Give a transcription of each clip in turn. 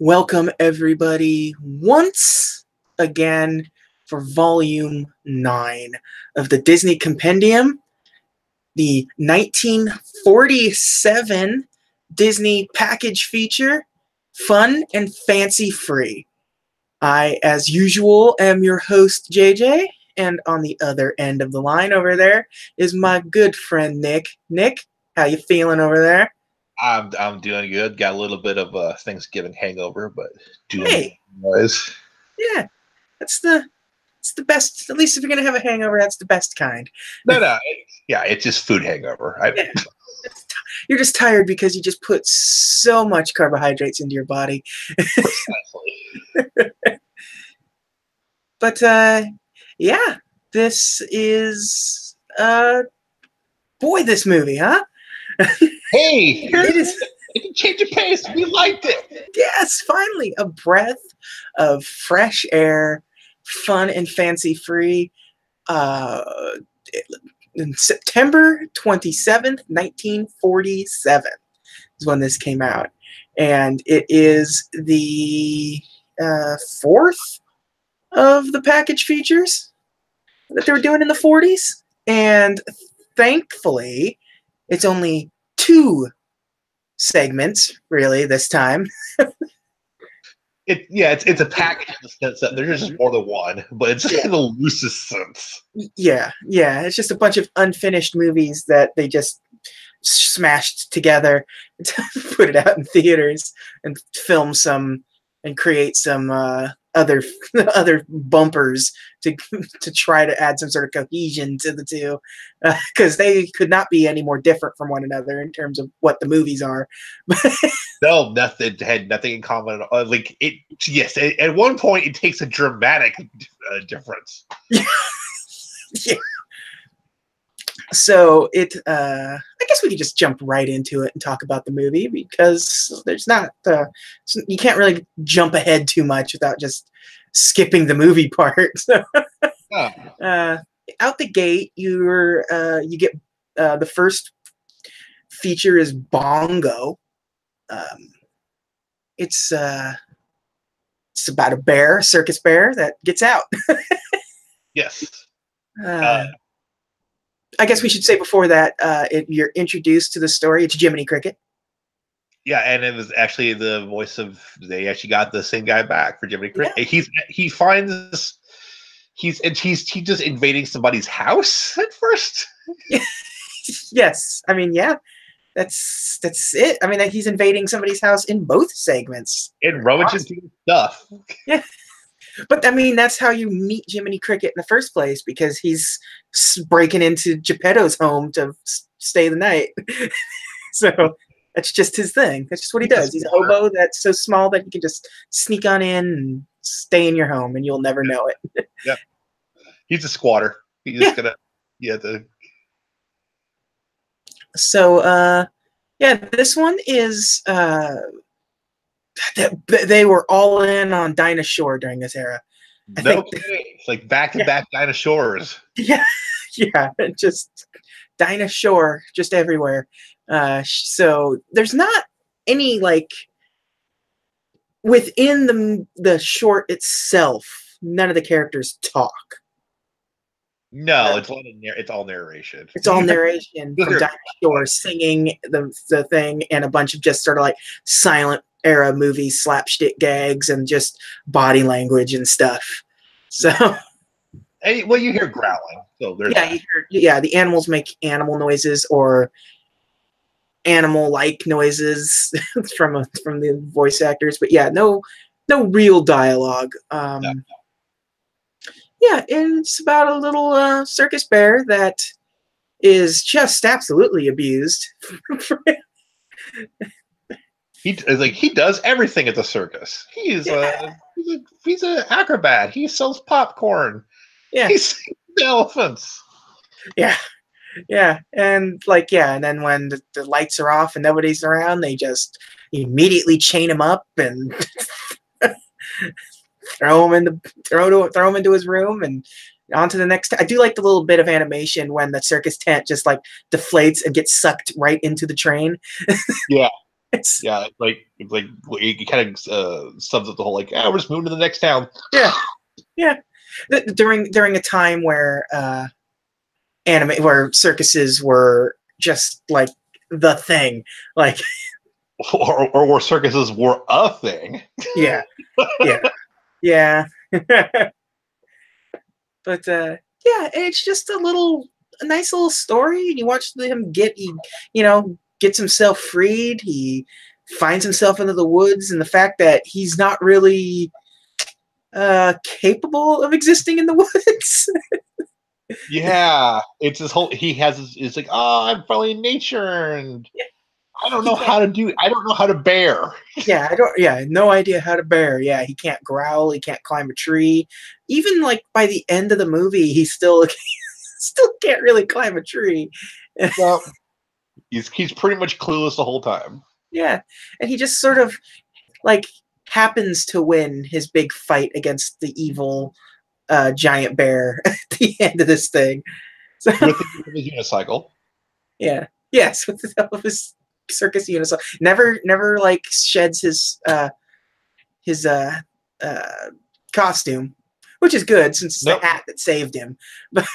Welcome, everybody, once again for Volume 9 of the Disney Compendium, the 1947 Disney package feature, Fun and Fancy Free. I, as usual, am your host, JJ, and on the other end of the line over there is my good friend, Nick. Nick, how you feeling over there? I'm doing good. Got a little bit of a Thanksgiving hangover, but doing Hey, nice. yeah, that's the best. At least if you're gonna have a hangover, that's the best kind. No, yeah, it's just food hangover. Yeah, you're just tired because you just put so much carbohydrates into your body. Precisely. But yeah, this is boy, this movie, huh? Hey, It is. it can change of pace. We liked it. Yes, finally, a breath of fresh air, fun and fancy free. Uh, in September 27th, 1947 is when this came out. And it is the fourth of the package features that they were doing in the 40s. And thankfully, it's only two segments, really, this time. It's a package in the sense that there's just more than one, but it's just in the loosest sense. Yeah. It's just a bunch of unfinished movies that they just smashed together to put it out in theaters and film some and create some other other bumpers to try to add some sort of cohesion to the two, because they could not be any more different from one another in terms of what the movies are. No, nothing had nothing in common. Like it, yes. At one point, it takes a dramatic difference. Yeah. So I guess we could just jump right into it and talk about the movie, because there's not you can't really jump ahead too much without just skipping the movie part. So, out the gate, you get the first feature is Bongo. It's about a bear, a circus bear that gets out. Yes. I guess we should say before that, you're introduced to the story. It's Jiminy Cricket. Yeah, and it was actually the voice of. They actually got the same guy back for Jiminy Cricket. Yeah. He's just invading somebody's house at first. Yes, I mean, yeah, that's it. I mean, he's invading somebody's house in both segments and rummaging through stuff. Yeah. But I mean, that's how you meet Jiminy Cricket in the first place, because he's breaking into Geppetto's home to stay the night. So that's just his thing. That's just what he does. He's a hobo that's so small that he can just sneak on in and stay in your home, and you'll never know it. Yeah, he's a squatter. He's just gonna, So, this one is. They were all in on Dinah Shore during this era. It's like back-to-back Dinah Shores. Yeah, just Dinah Shore, just everywhere. So there's not any, like, within the short itself, none of the characters talk. No, it's all narration. It's all narration from Dinah Shore singing the thing, and a bunch of just sort of like silent era movie slapstick gags and just body language and stuff. So, well, you hear growling. So there's the animals make animal noises or animal-like noises from the voice actors, but yeah, no real dialogue. No. Yeah, and it's about a little circus bear that is just absolutely abused. He does everything at the circus. He's an acrobat. He sells popcorn. Yeah, he sells elephants. Yeah, and and then when the lights are off and nobody's around, they just immediately chain him up and throw him into his room and on to the next. I do like the little bit of animation when the circus tent just like deflates and gets sucked right into the train. Yeah. It's Yeah, it's like it kind of sums up the whole like, we're just moving to the next town. yeah, yeah. During a time where where circuses were just like the thing, like or where circuses were a thing. yeah, yeah, yeah. But yeah, it's just a nice little story. And you watch him gets himself freed. He finds himself into the woods, and the fact that he's not really capable of existing in the woods. Yeah, it's his whole. He has. It's like, I'm finally in nature, and I don't He know can't. how to do. I don't know how to bear. Yeah, I don't. Yeah, no idea how to bear. Yeah, he can't growl. He can't climb a tree. Even like by the end of the movie, he still still can't really climb a tree. Well, he's pretty much clueless the whole time. Yeah, and he just sort of like happens to win his big fight against the evil giant bear at the end of this thing. So With the unicycle. yeah, yes, with the help of his circus unicycle, never like sheds his costume, which is good since it's the Nope. hat that saved him. But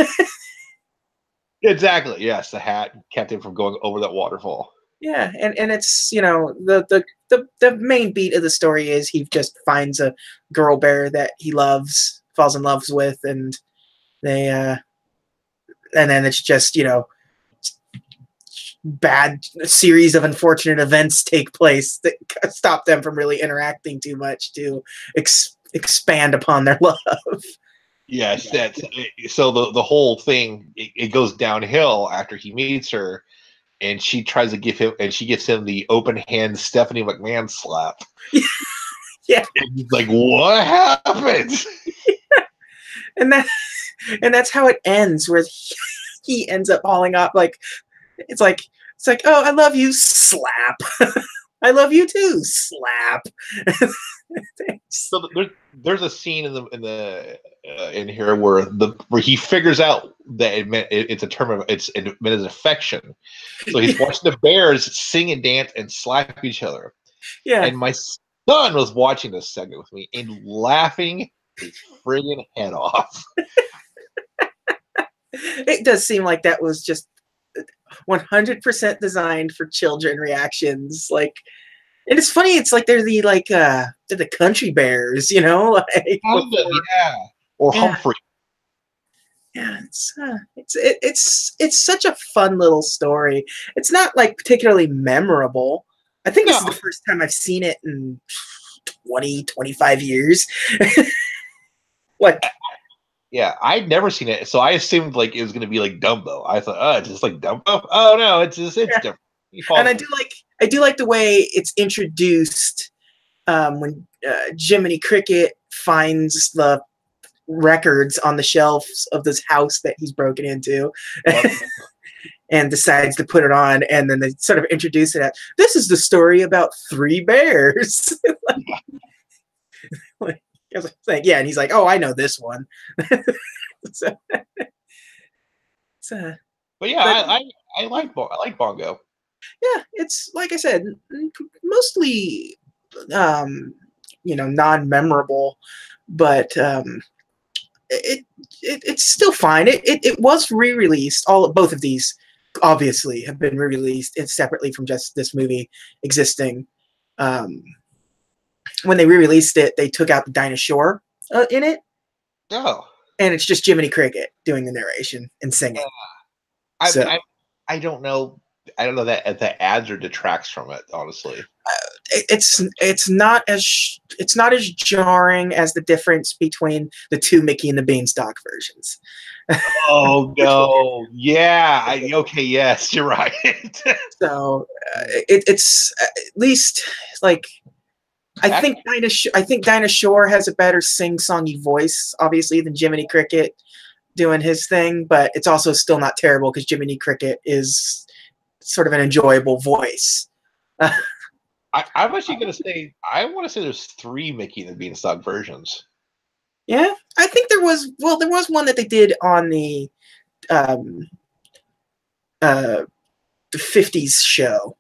Exactly. Yes, the hat kept him from going over that waterfall. yeah, and it's the main beat of the story is he just finds a girl bear that he loves, falls in love with, and they and then it's just bad series of unfortunate events take place that stop them from really interacting too much to expand upon their love. Yes, that's so the whole thing it goes downhill after he meets her, and she tries to give him, and she gives him the open hand Stephanie McMahon slap. Yeah, And he's like, "What happened?" and that's how it ends, where he ends up hauling off. Like it's like, oh, I love you, slap. I love you too, slap. So there's a scene in here where he figures out that it's a term of it meant as affection. So he's watching the bears sing and dance and slap each other. Yeah, And my son was watching this segment with me and laughing his friggin' head off. it does seem like that was just 100% designed for children reactions. Like, and it's funny. It's like they're the country bears, like Kind of, before. yeah. Or Yeah, Humphrey. yeah. It's such a fun little story. It's not like particularly memorable. I think this No, is the first time I've seen it in 25 years. Like, yeah, I'd never seen it, so I assumed like it was gonna be like Dumbo. I thought, it's just like Dumbo. Oh no, it's yeah. different. He And falls. I do like the way it's introduced when Jiminy Cricket finds the records on the shelves of this house that he's broken into. And decides to put it on, and then they sort of introduce it as this is the story about three bears. like, I was like, yeah, and he's like, oh, I know this one. so, so, But yeah, but I like Bongo. yeah, it's like I said, mostly um, non-memorable, but it's still fine. It was re-released. Both of these obviously have been re-released separately from just this movie existing. Um, when they re-released it, they took out the dinosaur in it, Oh, and it's just Jiminy Cricket doing the narration and singing. I So I don't know. I don't know that the adds or detracts from it. Honestly, it's not as jarring as the difference between the two Mickey and the Beanstalk versions. oh no, yeah. Okay, yes, you're right. So it's at least like I think Dinah Shore has a better sing-songy voice, obviously, than Jiminy Cricket doing his thing, but it's also still not terrible because Jiminy Cricket is sort of an enjoyable voice. I'm actually gonna say I want to say there's 3 Mickey and the Beanstalk versions. Yeah, I think there was one that they did on um, the 50s show.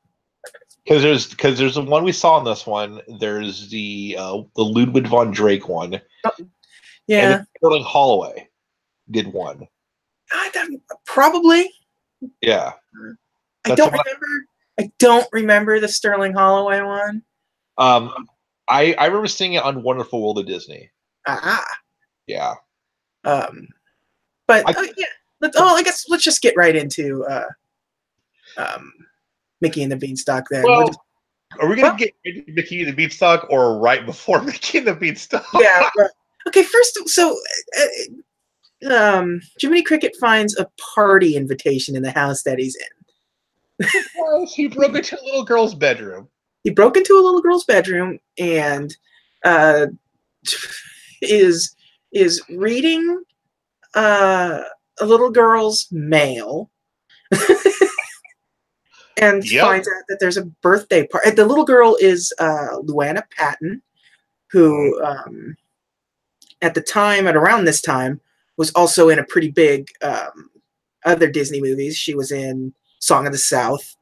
Because there's the one we saw in this one. There's the Ludwig von Drake one, and Yeah, then Sterling Holloway did one. probably. Yeah, I that's don't what. remember. I don't remember the Sterling Holloway one. Um, I remember seeing it on Wonderful World of Disney. Ah, Yeah, um, but I yeah. I guess let's just get right into um, Mickey and the Beanstalk. Then we'll just well, are we well, gonna get Mickey and the Beanstalk or right before Mickey and the Beanstalk? yeah. Okay, first, so Jiminy Cricket finds a party invitation in the house that he's in. Surprise! He broke into a little girl's bedroom. He broke into a little girl's bedroom and uh, is reading a little girl's mail and Yep. finds out that there's a birthday party. The little girl is Luana Patton, who at the time, at around this time, was also in a pretty big other Disney movies. She was in Song of the South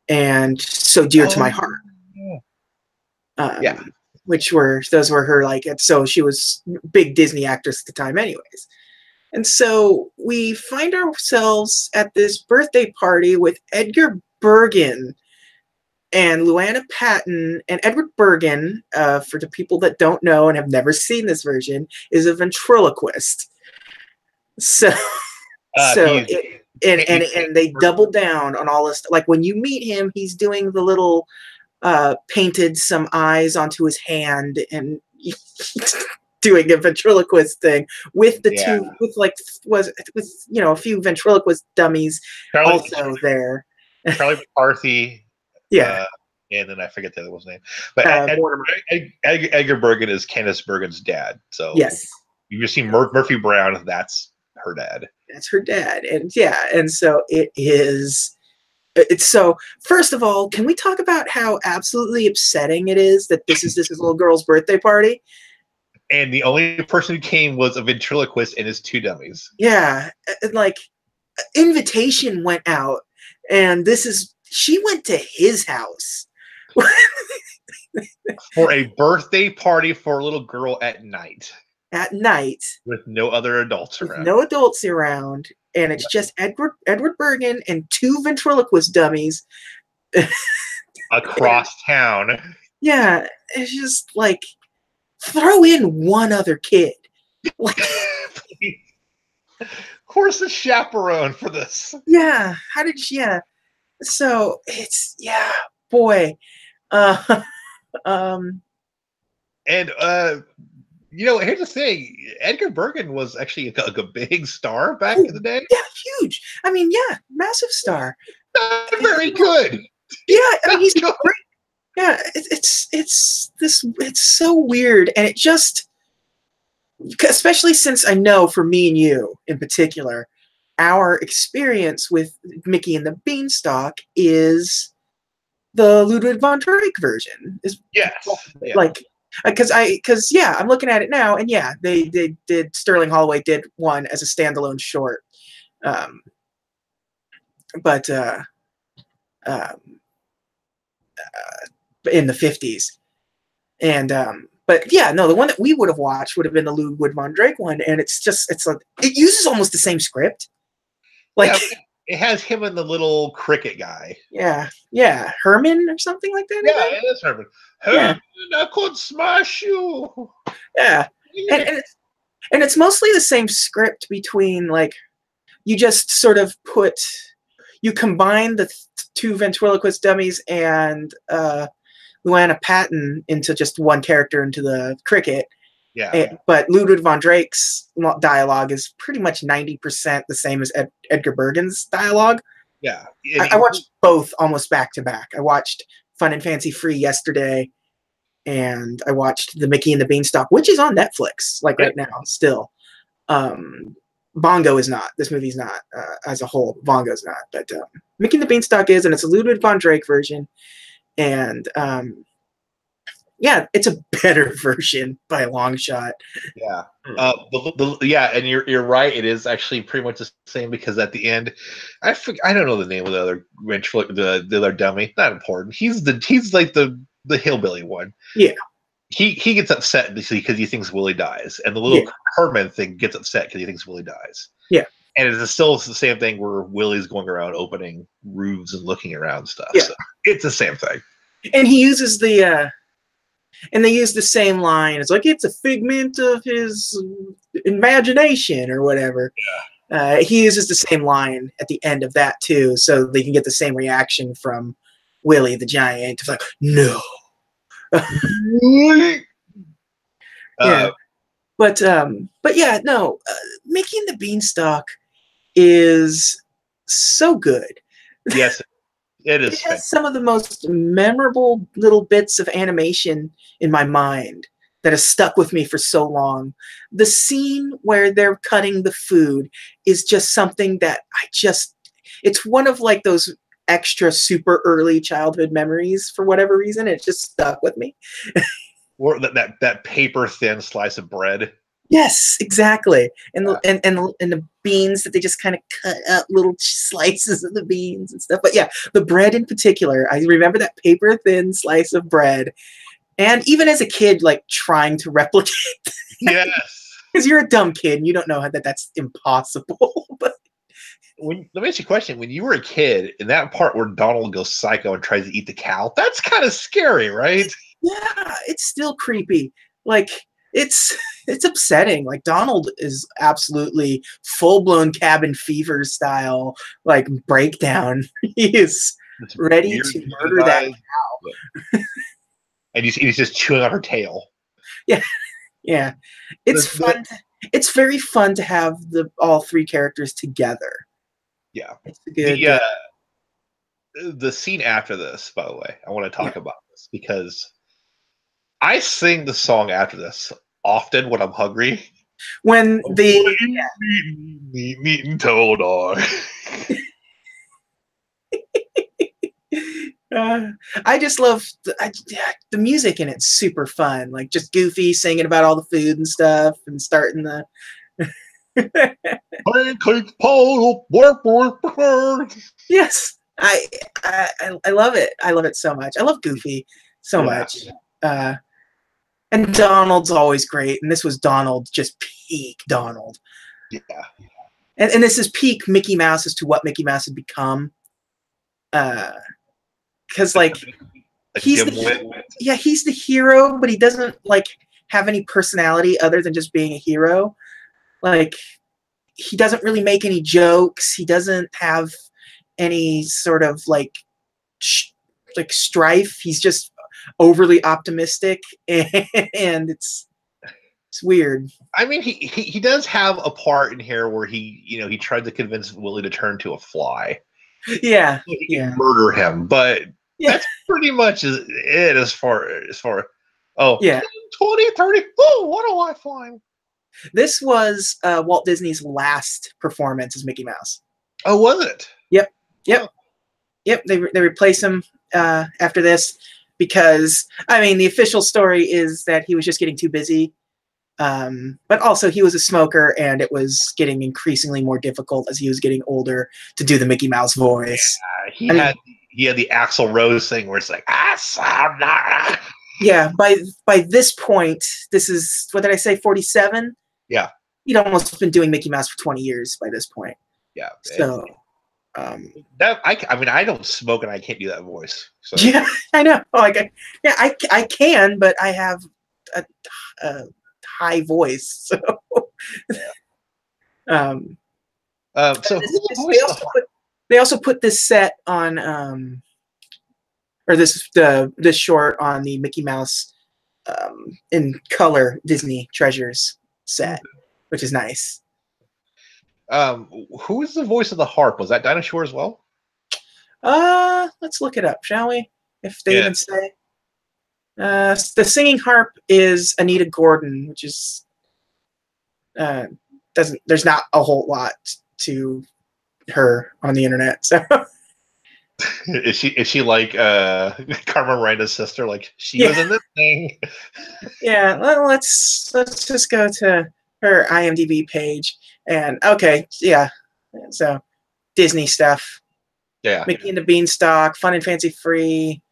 and So Dear to My Heart. Yeah. Which were her like, so she was big Disney actress at the time anyways. And so we find ourselves at this birthday party with Edgar Bergen and Luana Patton. And Edward Bergen, for the people that don't know and have never seen this version, is a ventriloquist. So, and they double down on all this. Like when you meet him, he's doing the little painted some eyes onto his hand and doing a ventriloquist thing with the two, with a few ventriloquist dummies also there. Charlie McCarthy. Yeah. And then I forget the other one's name. But Edgar Bergen is Candace Bergen's dad. So yes, you see Murphy Brown, that's her dad. That's her dad. And yeah, and so it is. It's so, first of all, can we talk about how absolutely upsetting it is that this is this little girl's birthday party? And the only person who came was a ventriloquist and his two dummies. Yeah. Like, invitation went out, and she went to his house. For a birthday party for a little girl at night. At night. With no other adults around. No adults around. And it's just Edward Bergen and two ventriloquist dummies across town. Yeah, it's just like throw in one other kid. Like, of course, a chaperone for this. Yeah, how did she? Yeah, so it's boy, and here's the thing: Edgar Bergen was actually a big star back in the day. Yeah, huge. I mean, yeah, massive star. Not very good. Yeah, I mean, he's great. Yeah, it's so weird, and it just, especially since I know for me and you in particular, our experience with Mickey and the Beanstalk is the Ludwig von Drake version. Like. Because I'm looking at it now, and yeah, they did. Sterling Holloway did one as a standalone short, but in the 50s, and but yeah, no, the one that we would have watched would have been the Ludwig von Drake one, and it uses almost the same script, like. Yeah. It has him and the little cricket guy. Yeah, Herman or something like that. Yeah, it is Herman. Herman, I could smash you. Yeah, and it's mostly the same script between, like, you just sort of you combine the two ventriloquist dummies and Luana Patton into just one character into the cricket. Yeah. But Ludwig von Drake's dialogue is pretty much 90% the same as Edgar Bergen's dialogue. Yeah. I watched both almost back to back. I watched Fun and Fancy Free yesterday, and I watched The Mickey and the Beanstalk, which is on Netflix, like right now, still. Bongo is not. This movie's not as a whole. Bongo's not. But Mickey and the Beanstalk is, and it's a Ludwig von Drake version. And Yeah, it's a better version by a long shot. Yeah. Yeah, and you're right. It is actually pretty much the same because at the end, I don't know the name of the other ventriloquist, the other dummy. Not important. He's like the hillbilly one. Yeah, He gets upset because he thinks Willie dies, and the yeah, little Herman thing gets upset because he thinks Willie dies. yeah, And it's still the same thing where Willie's going around opening roofs and looking around stuff. yeah. So it's the same thing. And he uses and they use the same line. It's like it's a figment of his imagination or whatever. He uses the same line at the end of that too, so they can get the same reaction from Willie the Giant. It's like, no. Yeah, Uh, but yeah, no. Mickey and the Beanstalk is so good. yes, it It is. has some of the most memorable little bits of animation in my mind that has stuck with me for so long. The scene where they're cutting the food is just something that it's one of like those extra super early childhood memories for whatever reason. It just stuck with me. Or that paper thin slice of bread. Yes, exactly. And Yeah. and the beans that they just kind of cut up little slices of the beans and stuff. But yeah, the bread in particular, I remember that paper thin slice of bread. And even as a kid, like trying to replicate, Yes. because you're a dumb kid and you don't know that's impossible. But Let me ask you a question. When you were a kid, in that part where Donald goes psycho and tries to eat the cow, that's kind of scary, right? yeah, it's still creepy. Like it's it's upsetting. Like Donald is absolutely full blown cabin fever style like breakdown. He is It's ready weird to looking murder that eyes. cow. And he's just chewing on her tail. Yeah, yeah. It's The- fun. It's very fun to have all three characters together. yeah. It's a good. The scene after this, by the way, I want to Yeah. talk about this because I sing the song after this often when I'm hungry. When the Meat and toe dog. uh, I just love the music in it's super fun. Like just Goofy singing about all the food and stuff, and starting the. Pancake pole, work, work, work. Yes, I love it. I love it so much. I love Goofy so Yeah. much. Uh, and Donald's always great. And this was Donald, just peak Donald. Yeah. And this is peak Mickey Mouse as to what Mickey Mouse had become. Because like he's he's the hero, but he doesn't like have any personality other than just being a hero. Like he doesn't really make any jokes. He doesn't have any sort of like strife. He's just overly optimistic, and it's weird. I mean, he does have a part in here where he tried to convince Willie to turn to a fly. Yeah, So he yeah, can murder him, but yeah, that's pretty much it as far yeah. 20, 30. Oh, what do I find? This was Walt Disney's last performance as Mickey Mouse. Oh, was it? Yep, yep, Oh. yep. They replace him after this because I mean the official story is that he was just getting too busy. But also he was a smoker and it was getting increasingly more difficult as he was getting older to do the Mickey Mouse voice. He had the Axl Rose thing where it's like, yeah, by this point, this is, what did I say, 47? Yeah. He'd almost been doing Mickey Mouse for 20 years by this point. Yeah. So I mean, I don't smoke and I can't do that voice. So. yeah, I know. Like, yeah, I can, but I have a high voice. So, so they also put this set on, or this short on the Mickey Mouse in color Disney Treasures set, which is nice. Who is the voice of the harp? Was that Dinah Shore as well? Let's look it up, shall we? If they even say. The singing harp is Anita Gordon, which is there's not a whole lot to her on the internet. So Is she like Carmen Miranda's sister? Like she Yeah, was in this thing. yeah. Well, let's just go to her IMDb page, and okay, yeah. So Disney stuff, Yeah. Mickey and the Beanstalk, Fun and Fancy Free.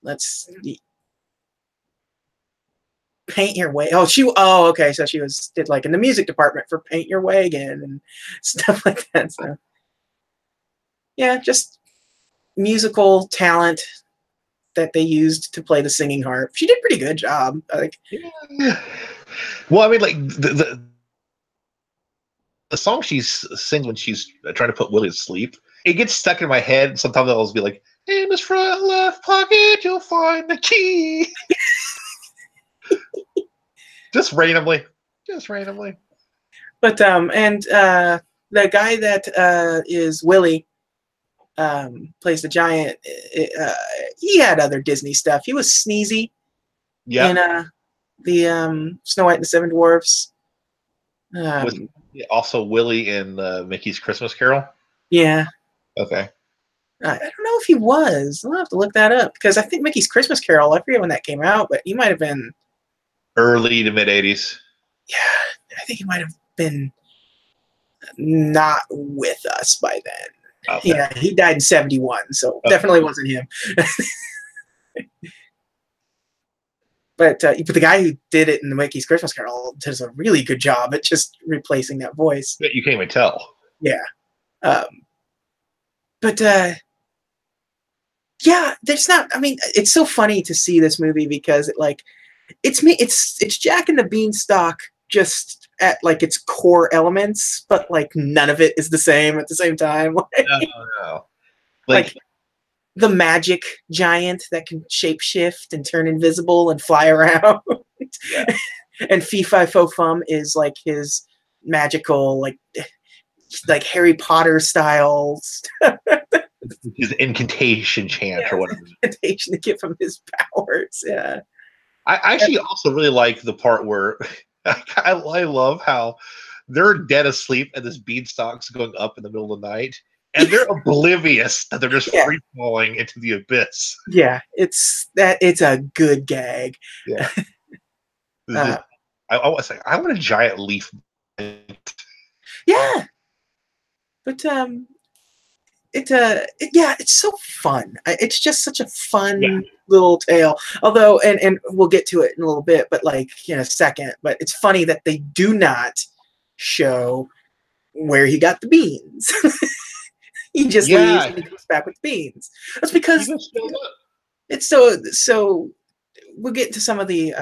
Let's Paint Your Way. Oh, oh, okay. So she did like in the music department for Paint Your Wagon and stuff like that. So yeah, just musical talent that they used to play the singing harp. She did a pretty good job. Like, Yeah. Well, I mean, like the song she sings when she's trying to put Willie to sleep, it gets stuck in my head. Sometimes I'll be like, "In this front left pocket, you'll find the key." Just randomly, just randomly. but and the guy that is Willie plays the giant. He had other Disney stuff. He was Sneezy in Yep. the Snow White and the Seven Dwarfs. With Um, also Willie in Mickey's Christmas Carol. yeah, Okay. I don't know if he was. I'll have to look that up because I think Mickey's Christmas Carol. I forget when that came out, but he might have been. Early to mid '80s. Yeah, I think he might have been not with us by then. Okay. Yeah, he died in '71, so Okay. definitely wasn't him. But the guy who did it in the Mickey's Christmas Carol does a really good job at just replacing that voice. You can't even tell. Yeah. But yeah, there's not. I mean, it's so funny to see this movie because it's Jack and the Beanstalk just at like its core elements, but like none of it is the same at the same time. No. Like the magic giant that can shapeshift and turn invisible and fly around. Yeah. And Fee Fi Fo Fum is like his magical, like Harry Potter style His incantation chant or whatever. incantation to give him his powers. Yeah. I actually also really like the part where I love how they're dead asleep and this beanstalk's going up in the middle of the night, and they're oblivious that they're just Yeah. free falling into the abyss. Yeah, it's a good gag. Yeah. I was like, I want a giant leaf. Yeah. But it's so fun. It's just such a fun little tale. Although, and we'll get to it in a little bit, but like in a second. But it's funny that they do not show where he got the beans. He just leaves and he comes back with beans. That's because it's so. We'll get to some of the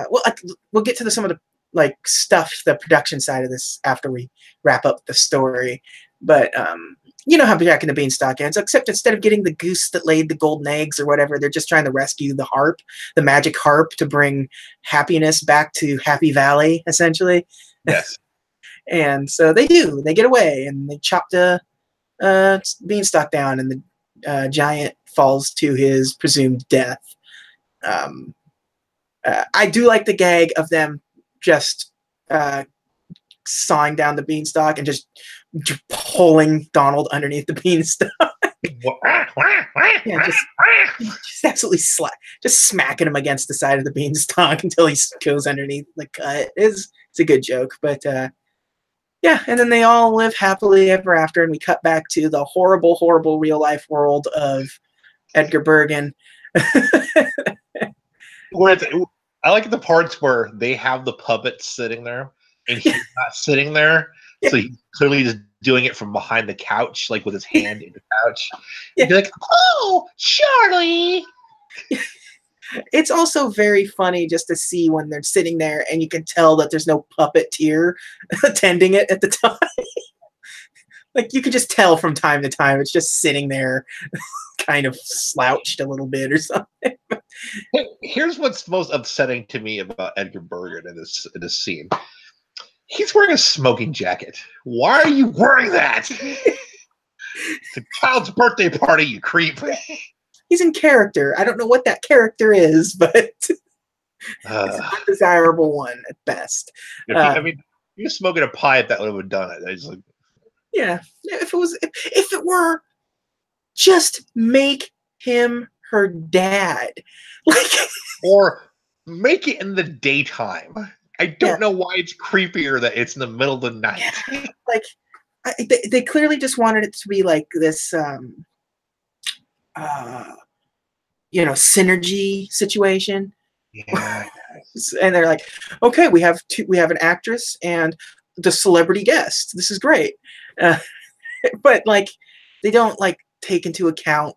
we'll get to some of the like stuff, the production side of this after we wrap up the story. But you know how Jack and the Beanstalk ends, except instead of getting the goose that laid the golden eggs or whatever, they're just trying to rescue the harp, the magic harp, to bring happiness back to Happy Valley, essentially. Yes. And so they do. They get away and they chop the beanstalk down, and the giant falls to his presumed death. I do like the gag of them just sawing down the beanstalk and just pulling Donald underneath the beanstalk. Yeah, just absolutely just smacking him against the side of the beanstalk until he goes underneath the cut. It's a good joke, but yeah, and then they all live happily ever after, and we cut back to the horrible, horrible real life world of Edgar Bergen. I like the parts where they have the puppet sitting there and he's not sitting there, so he's clearly just doing it from behind the couch, like with his hand in the couch. Yeah. You're like, "Oh, Charlie!" It's also very funny just to see when they're sitting there and you can tell that there's no puppeteer attending it at the time. Like you could just tell from time to time it's just sitting there kind of slouched a little bit or something. Here's what's most upsetting to me about Edgar Bergen in this scene. He's wearing a smoking jacket. Why are you wearing that? It's a child's birthday party, you creep. He's in character. I don't know what that character is, but it's an undesirable one at best. I mean, if he was smoking a pipe, that would have done it. I just like, yeah, if it were just make him her dad. Like, or make it in the daytime. I yeah, don't know why it's creepier that it's in the middle of the night. like they clearly just wanted it to be like this, uh, synergy situation. Yeah. And they're like, okay, we have an actress and the celebrity guest. This is great. Uh, but like, they don't like take into account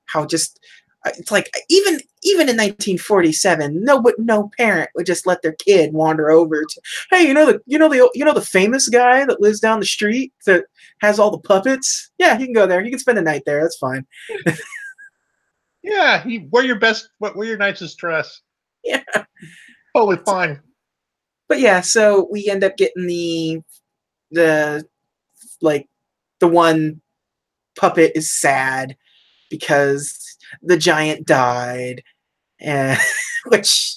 how just it's like even in 1947, no parent would just let their kid wander over to, hey, the famous guy that lives down the street that has all the puppets. Yeah, you can go there. You can spend the night there. That's fine. Yeah, wear your nicest dress. Yeah, Totally fine. but yeah, so we end up getting the like the one puppet is sad because the giant died, and which,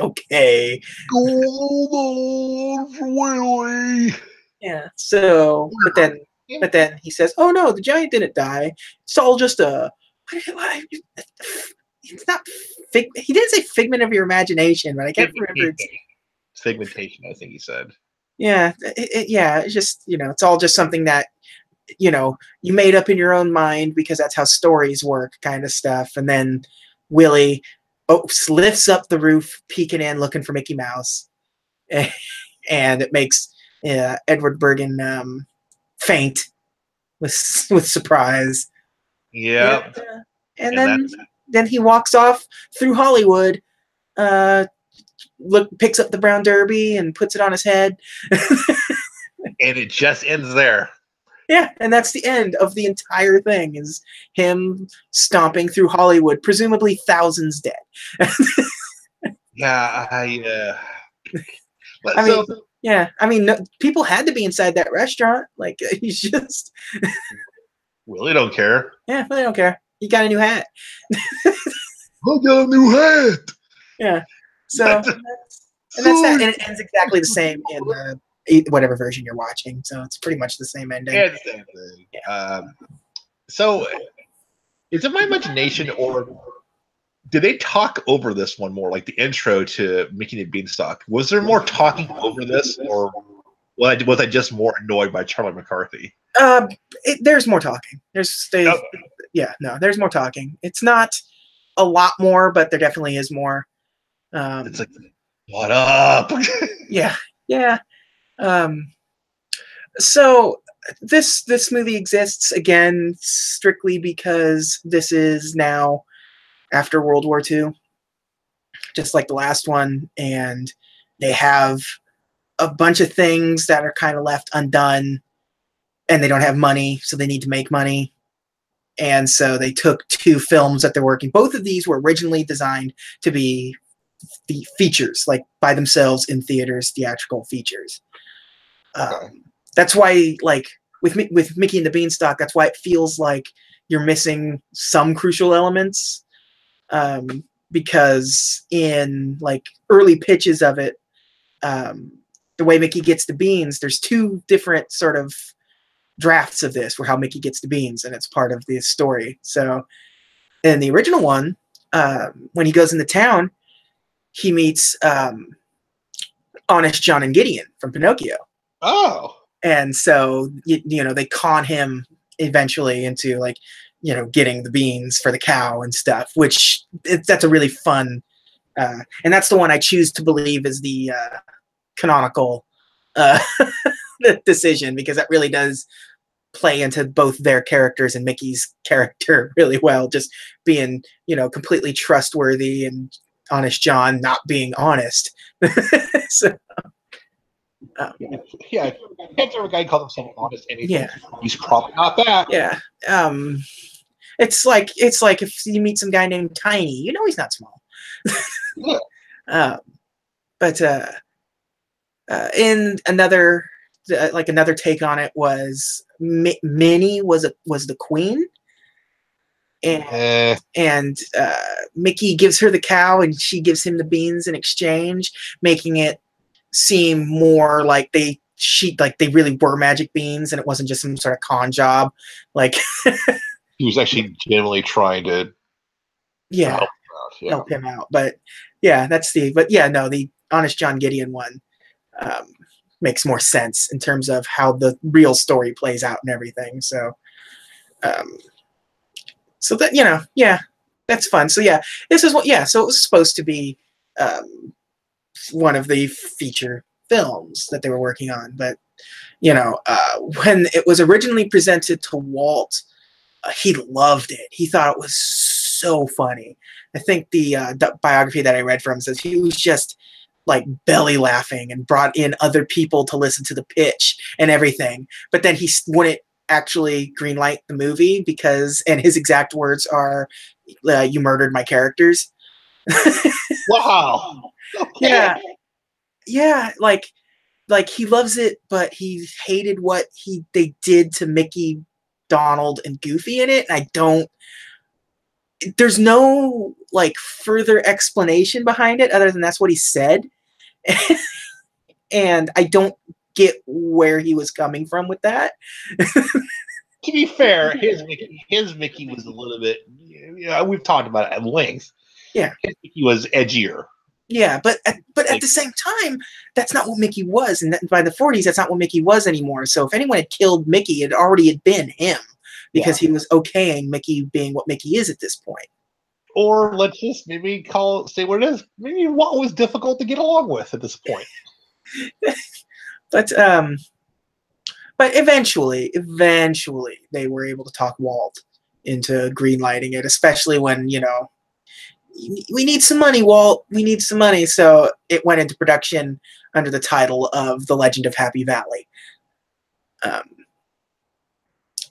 okay, Gold Willie. yeah. So, but then he says, "Oh no, the giant didn't die. It's all just a. It's not. He didn't say figment of your imagination, but I can't remember. Segmentation, I think he said. Yeah, yeah. It's just it's all just something that you made up in your own mind because that's how stories work, kind of stuff." And then Willie lifts up the roof, peeking in, looking for Mickey Mouse, and it makes Edward Bergen faint with surprise. Yeah. And then he walks off through Hollywood, picks up the brown derby and puts it on his head. And it just ends there. Yeah, and that's the end of the entire thing, is him stomping through Hollywood, presumably thousands dead. Yeah, I mean, no, people had to be inside that restaurant. Like, he's just... Willie don't care. Yeah, they don't care. He got a new hat. I got a new hat. Yeah. So, that's that. And it ends exactly the same in whatever version you're watching. So it's pretty much the same ending. Yeah, it's the same thing. Yeah. So, is it my imagination, or did they talk over this one more, like the intro to Mickey and the Beanstalk? Was there more talking over this, or was I just more annoyed by Charlie McCarthy? There's more talking. There's more talking. It's not a lot more, but there definitely is more. It's like, what up? Yeah. So this movie exists again strictly because this is now after World War II, just like the last one, and they have a bunch of things that are kind of left undone, and they don't have money, so they need to make money. And so they took two films that they're working. Both of these were originally designed to be the features, like by themselves in theaters, theatrical features. That's why, like with Mickey and the Beanstalk, that's why it feels like you're missing some crucial elements, because in like early pitches of it, the way Mickey gets the beans, there's two different sort of drafts of this for how Mickey gets the beans, and it's part of the story. So in the original one, when he goes into town, he meets Honest John and Gideon from Pinocchio. Oh. And so, they con him eventually into like, getting the beans for the cow and stuff, which that's a really fun, and that's the one I choose to believe is the canonical decision, because that really does play into both their characters and Mickey's character really well, just being, completely trustworthy and Honest John not being honest. So, yeah, can't ever a guy call himself honest anything. Yeah, he's probably not that. Yeah, it's like if you meet some guy named Tiny, he's not small. Yeah. But in another take on it was Minnie was the queen, and Mickey gives her the cow and she gives him the beans in exchange, making it seem more like they really were magic beans and it wasn't just some sort of con job. Like, He was actually genuinely trying to Yeah, help him out. Yeah. help him out. But yeah, but yeah, no, the Honest John Gideon one um, makes more sense in terms of how the real story plays out and everything. Um, so that, yeah, that's fun. So yeah, this is what, yeah, so it was supposed to be um, one of the feature films that they were working on. But, when it was originally presented to Walt, he loved it. He thought it was so funny. I think the biography that I read from says he was just like belly laughing and brought in other people to listen to the pitch and everything. But then he wouldn't actually greenlight the movie and his exact words are, "You murdered my characters." Wow. Okay. Yeah, yeah, like he loves it, but he hated what they did to Mickey, Donald, and Goofy in it. And I don't. There's no like further explanation behind it other than that's what he said, and I don't get where he was coming from with that. To be fair, his Mickey was a little bit. We've talked about it at length. Yeah, His Mickey was edgier. yeah, but at the same time, that's not what Mickey was, and by the '40s, that's not what Mickey was anymore. So if anyone had killed Mickey, it already had been him, because he was okaying Mickey being what Mickey is at this point. Or let's just maybe say what it is. Maybe Walt was difficult to get along with at this point. But eventually they were able to talk Walt into greenlighting it, especially when, we need some money, Walt. We need some money. So it went into production under the title of The Legend of Happy Valley.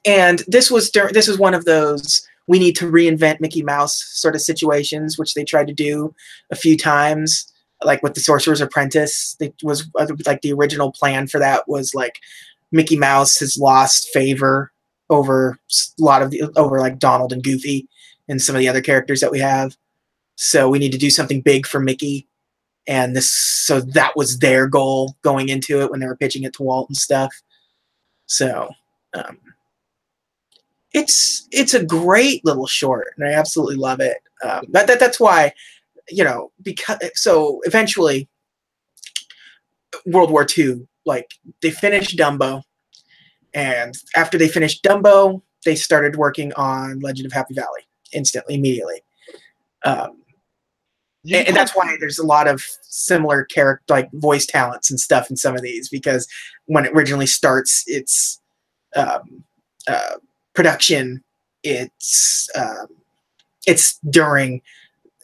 And this was one of those we need to reinvent Mickey Mouse sort of situations, which they tried to do a few times, like with the Sorcerer's Apprentice. It was like the original plan for that was like Mickey Mouse has lost favor over over like Donald and Goofy and some of the other characters that we have. So we need to do something big for Mickey. And so that was their goal going into it when they were pitching it to Walt and stuff. So it's a great little short, and I absolutely love it. That's why, because so eventually World War II, like they finished Dumbo, and after they finished Dumbo, they started working on Legend of Happy Valley immediately. And that's why there's a lot of similar character, like voice talents and stuff in some of these, because when it originally starts its production, it's during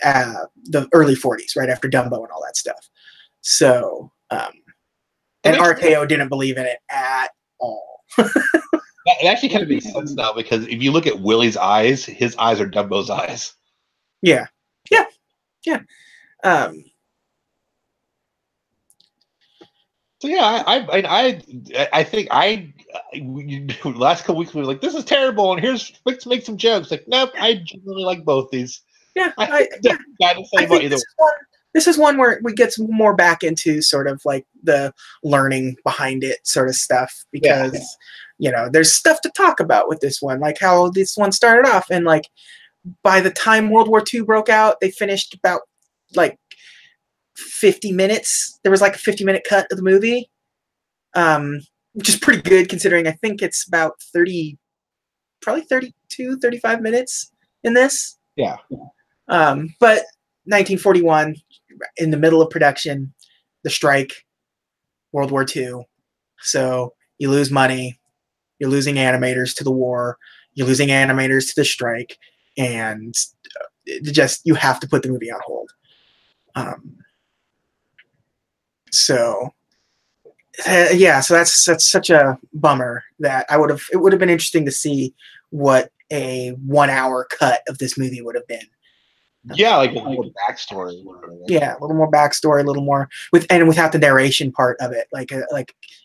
the early '40s, right after Dumbo and all that stuff. So, and RKO didn't believe in it at all. It actually kind of makes sense now, because if you look at Willie's eyes, his eyes are Dumbo's eyes. Yeah. So yeah, I think last couple weeks we were like, this is terrible, and let's make some jokes. Like, nope, I generally like both these. Yeah, I think this is one where we get some more back into sort of like the learning behind it sort of stuff, because there's stuff to talk about with this one, like how this one started off, and like by the time World War II broke out, they finished about like 50 minutes. There was like a 50-minute cut of the movie, which is pretty good considering I think it's about 35 minutes in this. Yeah. But 1941, in the middle of production, the strike, World War II. So you lose money, you're losing animators to the war, you're losing animators to the strike, and you have to put the movie on hold. So that's such a bummer that it would have been interesting to see what a 1 hour cut of this movie would have been. Yeah, like a little backstory. Yeah, a little more backstory, a little more without the narration part of it, like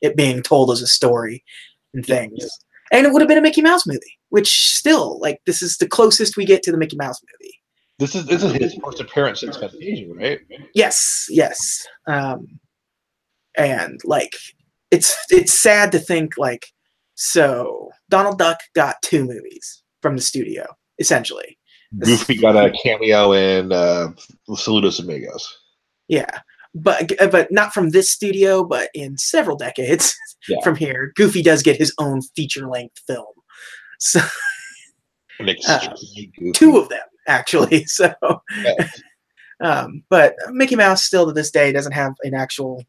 it being told as a story and things. Yeah. And it would have been a Mickey Mouse movie, which still, like, this is the closest we get to the Mickey Mouse movie. This is his first appearance since Fantasia, right? Yes. And like, it's sad to think, like, so Donald Duck got 2 movies. from the studio, essentially. Goofy got a cameo in Saludos Amigos. Yeah, but not from this studio, but in several decades from here, Goofy does get his own feature-length film. So two of them actually. So, but Mickey Mouse still to this day doesn't have an actual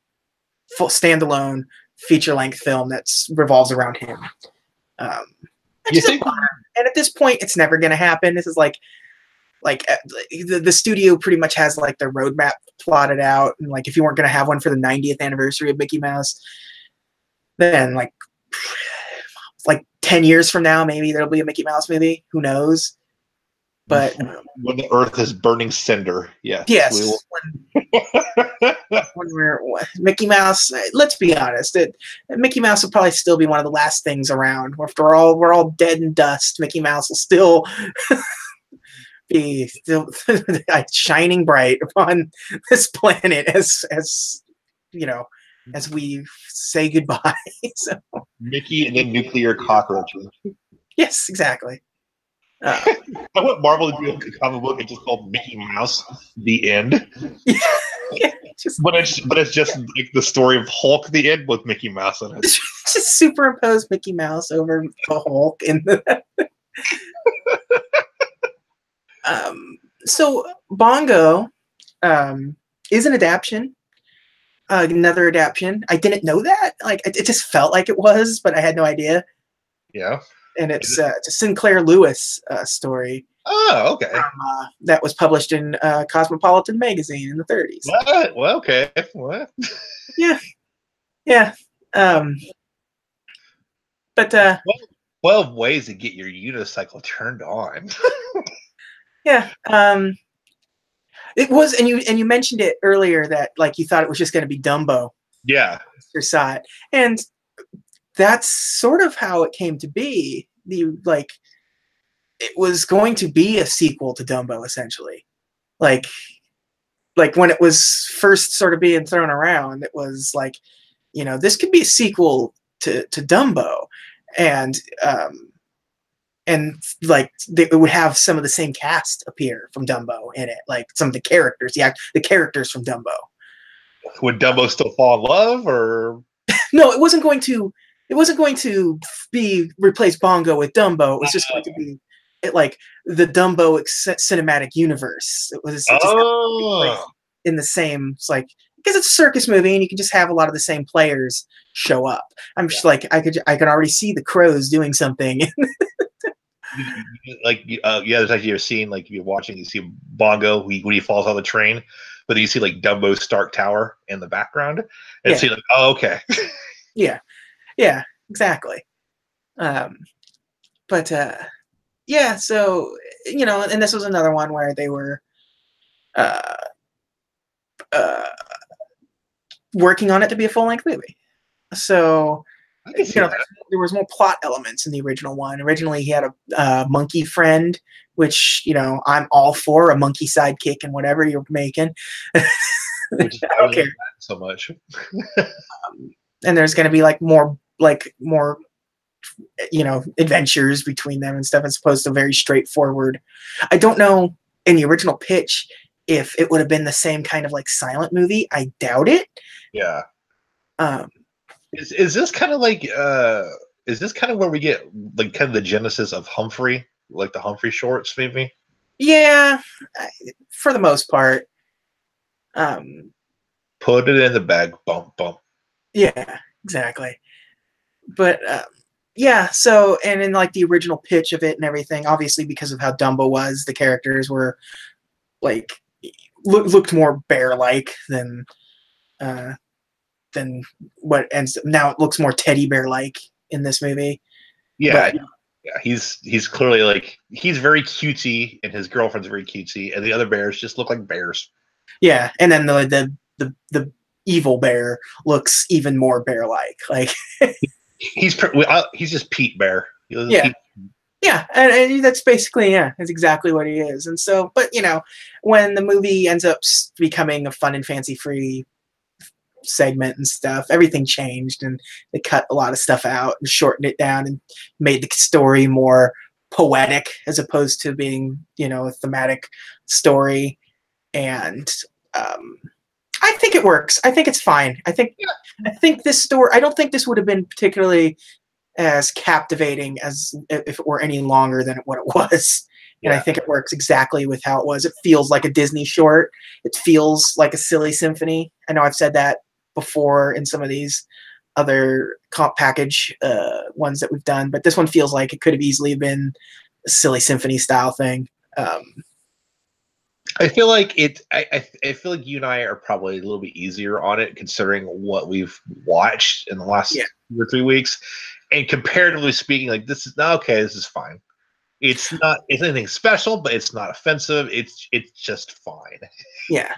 full standalone feature-length film that revolves around him. You think? And at this point, it's never going to happen. This is like the studio pretty much has like their roadmap plotted out, and like if you weren't going to have one for the 90th anniversary of Mickey Mouse, then like 10 years from now, maybe there'll be a Mickey Mouse movie. Who knows? But when the Earth is burning cinder, yes. When we're Mickey Mouse, let's be honest, Mickey Mouse will probably still be one of the last things around. After we're all dead and dust, Mickey Mouse will still be shining bright upon this planet as you know, as we say goodbye. So, Mickey and the nuclear cockroaches. Yes, exactly. I want Marvel to do a comic book. It's just called Mickey Mouse: The End. Yeah, but it's just like the story of Hulk: The End with Mickey Mouse in it. Just superimpose Mickey Mouse over the Hulk in the. So Bongo is an adaptation. Another adaptation. I didn't know that. Like it just felt like it was, but I had no idea. Yeah. And it's a Sinclair Lewis story. Oh, okay. That was published in Cosmopolitan magazine in the 30s. What? Well, okay. What? Yeah. But 12 ways to get your unicycle turned on. Yeah. It was, and you mentioned it earlier that like you thought it was just going to be Dumbo. Yeah. You saw it, and that's sort of how it came to be. It was going to be a sequel to Dumbo, essentially. Like when it was first sort of being thrown around, it was like, this could be a sequel to Dumbo, and like it would have some of the same cast appear from Dumbo in it, like some of the characters, the characters from Dumbo. Would Dumbo still fall in love, or no? It wasn't going to be replace Bongo with Dumbo. It was just going to be like the Dumbo cinematic universe. It was just in the same. It's like because it's a circus movie and you can just have a lot of the same players show up. I'm just like I could already see the crows doing something. there's actually a scene like you're watching, you see Bongo when he falls on the train, but then you see like Dumbo's Stark Tower in the background, and see like, oh, okay. Yeah, exactly. But so and this was another one where they were working on it to be a full-length movie. So there was more plot elements in the original one. Originally, he had a monkey friend, which I'm all for a monkey sidekick and whatever you're making. Which I don't care so much. And there's going to be more adventures between them and stuff, as opposed to very straightforward. I don't know in the original pitch if it would have been the same kind of like silent movie. I doubt it. Yeah. Is this kind of like is this kind of where we get like kind of the genesis of Humphrey, like the Humphrey shorts, maybe? Yeah, for the most part. Put it in the bag, bump, bump. Yeah, exactly. But so and in like the original pitch of it and everything, obviously because of how Dumbo was, the characters were like looked more bear-like than what ends now. It looks more teddy bear-like in this movie. Yeah, he's clearly like he's very cutesy, and his girlfriend's very cutesy, and the other bears just look like bears. Yeah, and then the evil bear looks even more bear-like. Like he's just Pete Bear. Yeah. Pete. Yeah, and that's basically that's exactly what he is. And so, but when the movie ends up becoming a fun and fancy-free segment and stuff, everything changed, and they cut a lot of stuff out and shortened it down and made the story more poetic as opposed to being, a thematic story. And um, I think it works. I think it's fine. I think this story. I don't think this would have been particularly as captivating as if it were any longer than what it was. And I think it works exactly with how it was. It feels like a Disney short. It feels like a silly symphony. I know I've said that before in some of these other comp package ones that we've done, but this one feels like it could have easily been a silly symphony style thing. I feel like it. I feel like you and I are probably a little bit easier on it, considering what we've watched in the last 2 or 3 weeks, and comparatively speaking, like this is okay. This is fine. It's not. It's anything special, but it's not offensive. It's just fine. Yeah,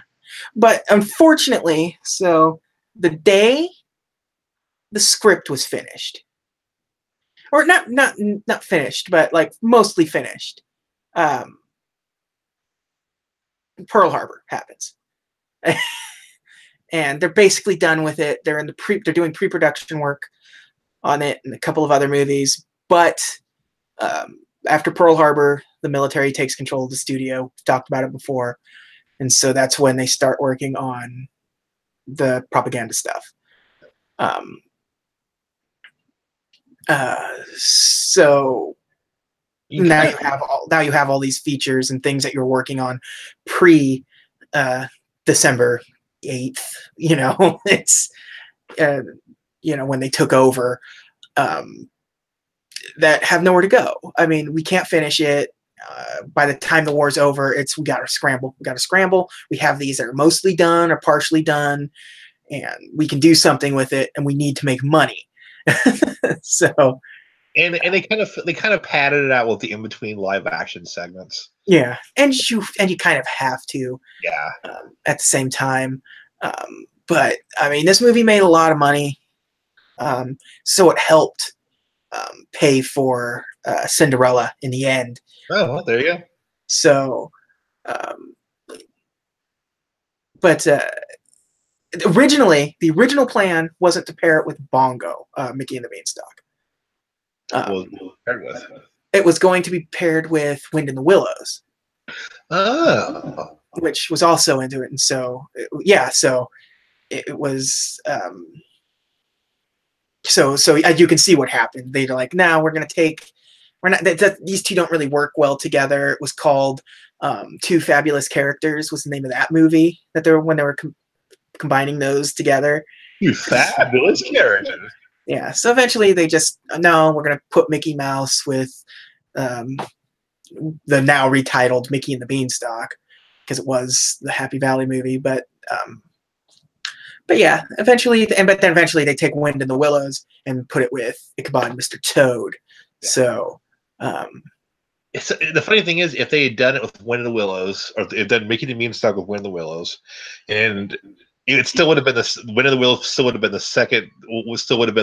but unfortunately, so the day the script was finished, or not finished, but like mostly finished. Pearl Harbor happens. And they're basically done with it. They're doing pre-production work on it and a couple of other movies. But after Pearl Harbor, the military takes control of the studio. We've talked about it before. And so that's when they start working on the propaganda stuff. So now you have all these features and things that you're working on pre December 8th. It's when they took over, that have nowhere to go. I mean, we can't finish it. By the time the war's over, we got to scramble. We have these that are mostly done or partially done, and we can do something with it, and we need to make money. So, and they kind of padded it out with the in between live action segments. Yeah, and you kind of have to. Yeah. At the same time, but I mean, this movie made a lot of money, so it helped pay for Cinderella in the end. Oh, well, there you go. So, but originally, the original plan wasn't to pair it with Bongo, Mickey and the Beanstalk. It was going to be paired with Wind in the Willows. Oh. Which was also into it. And so, so it was, so you can see what happened. They're like, no, we're not, these two don't really work well together. It was called Two Fabulous Characters was the name of that movie that when they were combining those together. Two fabulous characters. Yeah. So eventually they just, no, we're going to put Mickey Mouse with the now retitled Mickey and the Beanstalk, because it was the Happy Valley movie. But yeah, eventually they take Wind in the Willows and put it with Ichabod and Mr. Toad. Yeah. So the funny thing is, if they had done it with Wind in the Willows, or if they'd done Mickey and the Beanstalk with Wind in the Willows, and it still would have been Wind in the Willows still would have been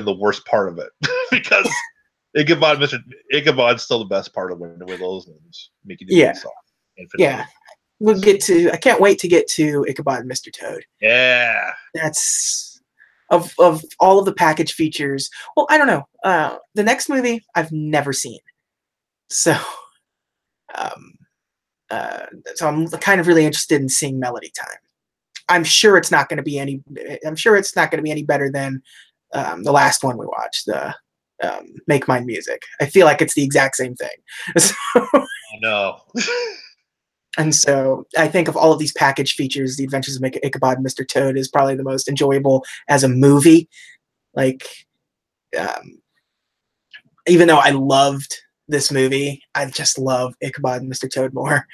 the worst part of it because Ichabod's still the best part of Wind in the Willows, and Mickey and the Beanstalk. Yeah. We'll get to. I can't wait to get to Ichabod and Mr. Toad. Yeah, that's of all of the package features. Well, I don't know. The next movie I've never seen, so I'm kind of really interested in seeing Melody Time. I'm sure it's not going to be any better than the last one we watched, the Make Mine Music. I feel like it's the exact same thing. So, oh, no. And so I think of all of these package features, The Adventures of Ichabod and Mr. Toad is probably the most enjoyable as a movie. Like, even though I loved this movie, I just love Ichabod and Mr. Toad more.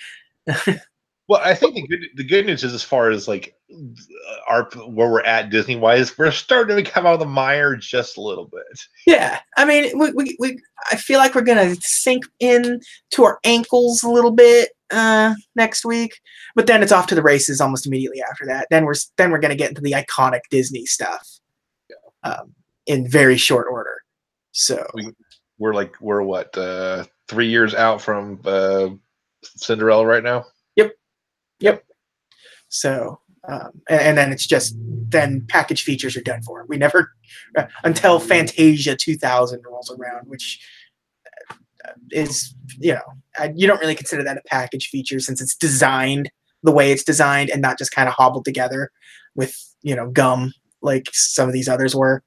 Well, I think the good news is, as far as like where we're at Disney wise, we're starting to come out of the mire just a little bit. Yeah, I mean, I feel like we're gonna sink in to our ankles a little bit next week, but then it's off to the races almost immediately after that. Then we're gonna get into the iconic Disney stuff in very short order. So we're what 3 years out from Cinderella right now. Yep. So, and then it's just, then package features are done for. We never, until Fantasia 2000 rolls around, which is, you don't really consider that a package feature since it's designed the way it's designed and not just kind of hobbled together with, gum like some of these others were.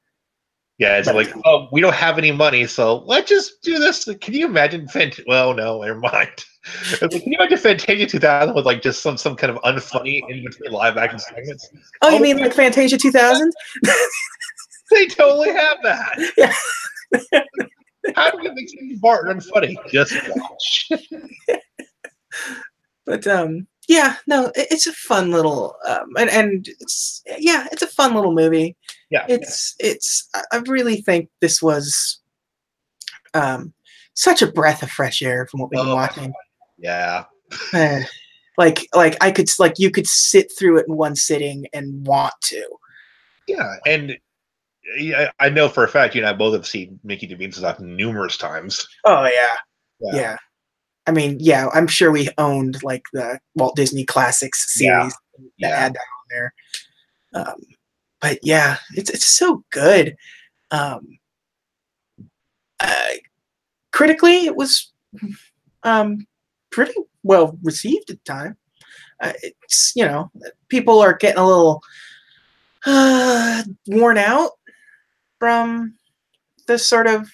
Yeah, it's like, oh, we don't have any money, so let's just do this. Can you imagine? Well, no, never mind. Can you imagine Fantasia 2000 with like just some kind of unfunny in between live action segments? Oh, you mean like Fantasia 2000? They totally have that. Yeah. How do we make Steve Martin unfunny? Just watch. But yeah, no, it's a fun little and it's a fun little movie. Yeah, it's I really think this was such a breath of fresh air from what we've been watching. Yeah. Like you could sit through it in one sitting and want to. Yeah, and I know for a fact you and I both have seen Mickey DeVito's stuff numerous times. Oh yeah. I mean, yeah, I'm sure we owned like the Walt Disney Classics series that had that on there. But yeah, it's so good. Critically, it was pretty well received at the time. It's people are getting a little worn out from this sort of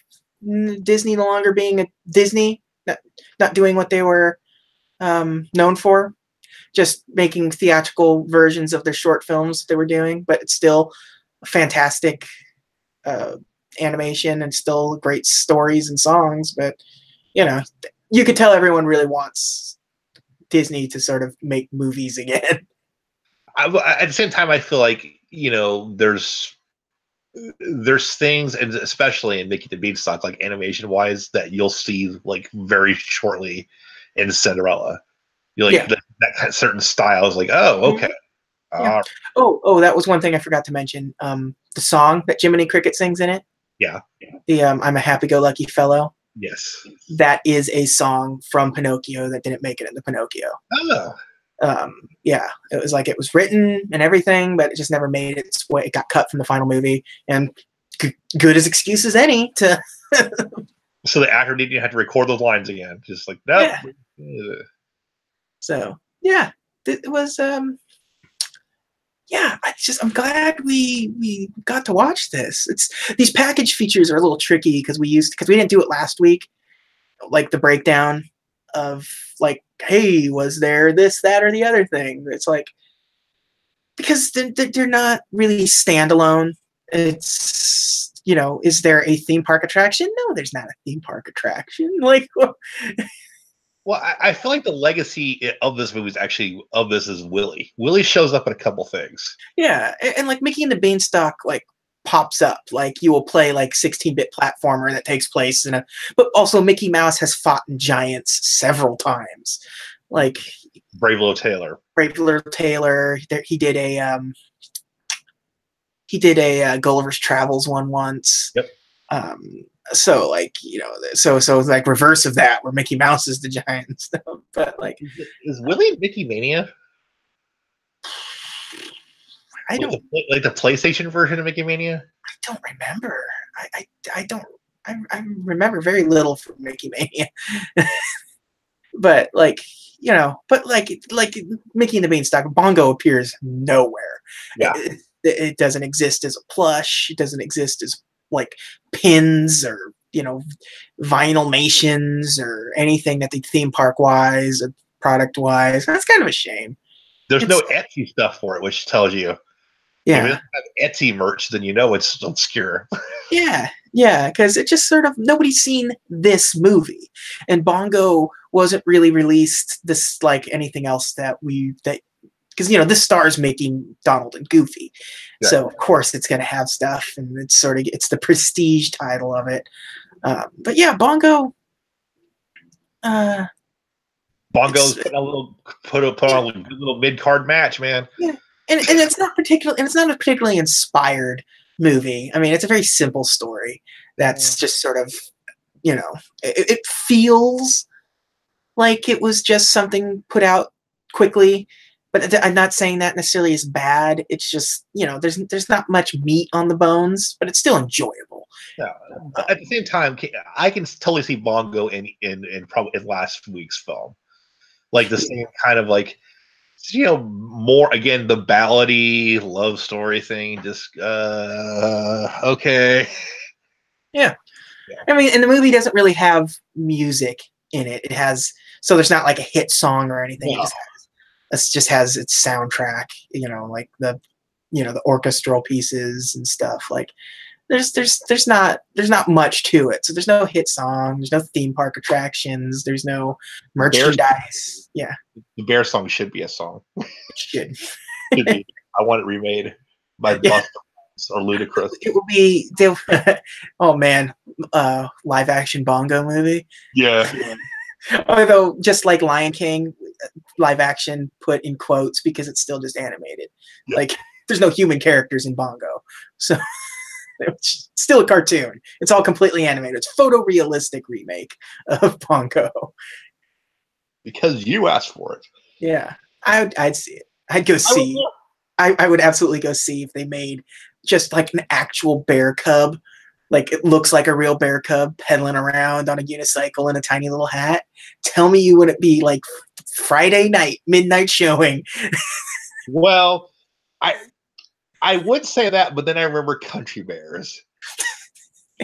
Disney no longer being a Disney, not doing what they were known for, just making theatrical versions of their short films they were doing, but it's still fantastic animation and still great stories and songs. But you could tell everyone really wants Disney to sort of make movies again. At the same time, I feel like there's things, and especially in Mickey the Beanstalk, like animation wise, that you'll see like very shortly in Cinderella. You like that kind of certain style is like, oh, okay. Yeah. That was one thing I forgot to mention. The song that Jiminy Cricket sings in it. Yeah. The I'm a happy-go-lucky fellow. Yes. That is a song from Pinocchio that didn't make it into Pinocchio. Oh. Yeah, it was like it was written and everything, but it just never made its way. It got cut from the final movie, and good as excuse as any to. So the actor didn't have to record those lines again. Just like nope. Yeah. So yeah, it was. Yeah, I'm glad we got to watch this. These package features are a little tricky because we didn't do it last week, like the breakdown of like, hey, was there this, that, or the other thing? It's like because they're not really standalone. It's is there a theme park attraction? No, there's not a theme park attraction. Like. Well, I feel like the legacy of this movie is Willie. Willie shows up in a couple things. Yeah, and like Mickey and the Beanstalk like pops up. Like you will play like 16-bit platformer that takes place but also Mickey Mouse has fought in giants several times. Like Brave Little Tailor. He did a Gulliver's Travels one once. Yep. So like so it's like reverse of that where Mickey Mouse is the giant stuff. But like, is Willie Mickey Mania? I don't like the PlayStation version of Mickey Mania. I don't remember. I don't. I remember very little from Mickey Mania. But like like Mickey and the Beanstalk, Bongo appears nowhere. Yeah. It doesn't exist as a plush. It doesn't exist as like pins or vinylmations or anything that the theme park wise or product wise. That's kind of a shame. There's no Etsy stuff for it, which tells you if it doesn't have Etsy merch, then it's obscure. Yeah, because it just sort of nobody's seen this movie, and Bongo wasn't really released this like anything else because this stars Mickey, Donald, and Goofy. Yeah. So of course it's going to have stuff, and it's the prestige title of it. But yeah, Bongo. Bongo's put on a little mid-card match, man. Yeah, and it's not a particularly inspired movie. I mean, it's a very simple story that's just sort of, it feels like it was just something put out quickly. But I'm not saying that necessarily is bad. It's just, there's not much meat on the bones, but it's still enjoyable. Yeah. At the same time, I can totally see Bongo in probably in last week's film, like the same kind of like, more again the ballady love story thing. Just okay. Yeah. Yeah. I mean, and the movie doesn't really have music in it. It has, so there's not like a hit song or anything. No. It just has its soundtrack, like the orchestral pieces and stuff. Like there's not much to it. So there's no hit song, there's no theme park attractions, there's no merchandise. Yeah. The Bear song should be a song. It should. Should be. I want it remade by Yeah. Busta or Ludacris. It will be, oh man, live action Bongo movie. Yeah. Although, just like Lion King, live action put in quotes because it's still just animated. Yeah. Like, there's no human characters in Bongo. So, it's still a cartoon. It's all completely animated. It's a photorealistic remake of Bongo. Because you asked for it. Yeah. I'd see it. I'd go see. I would absolutely go see if they made just like an actual bear cub. Like, it looks like a real bear cub pedaling around on a unicycle in a tiny little hat. Tell me you wouldn't be like Friday night, midnight showing. Well, I would say that, but then I remember Country Bears.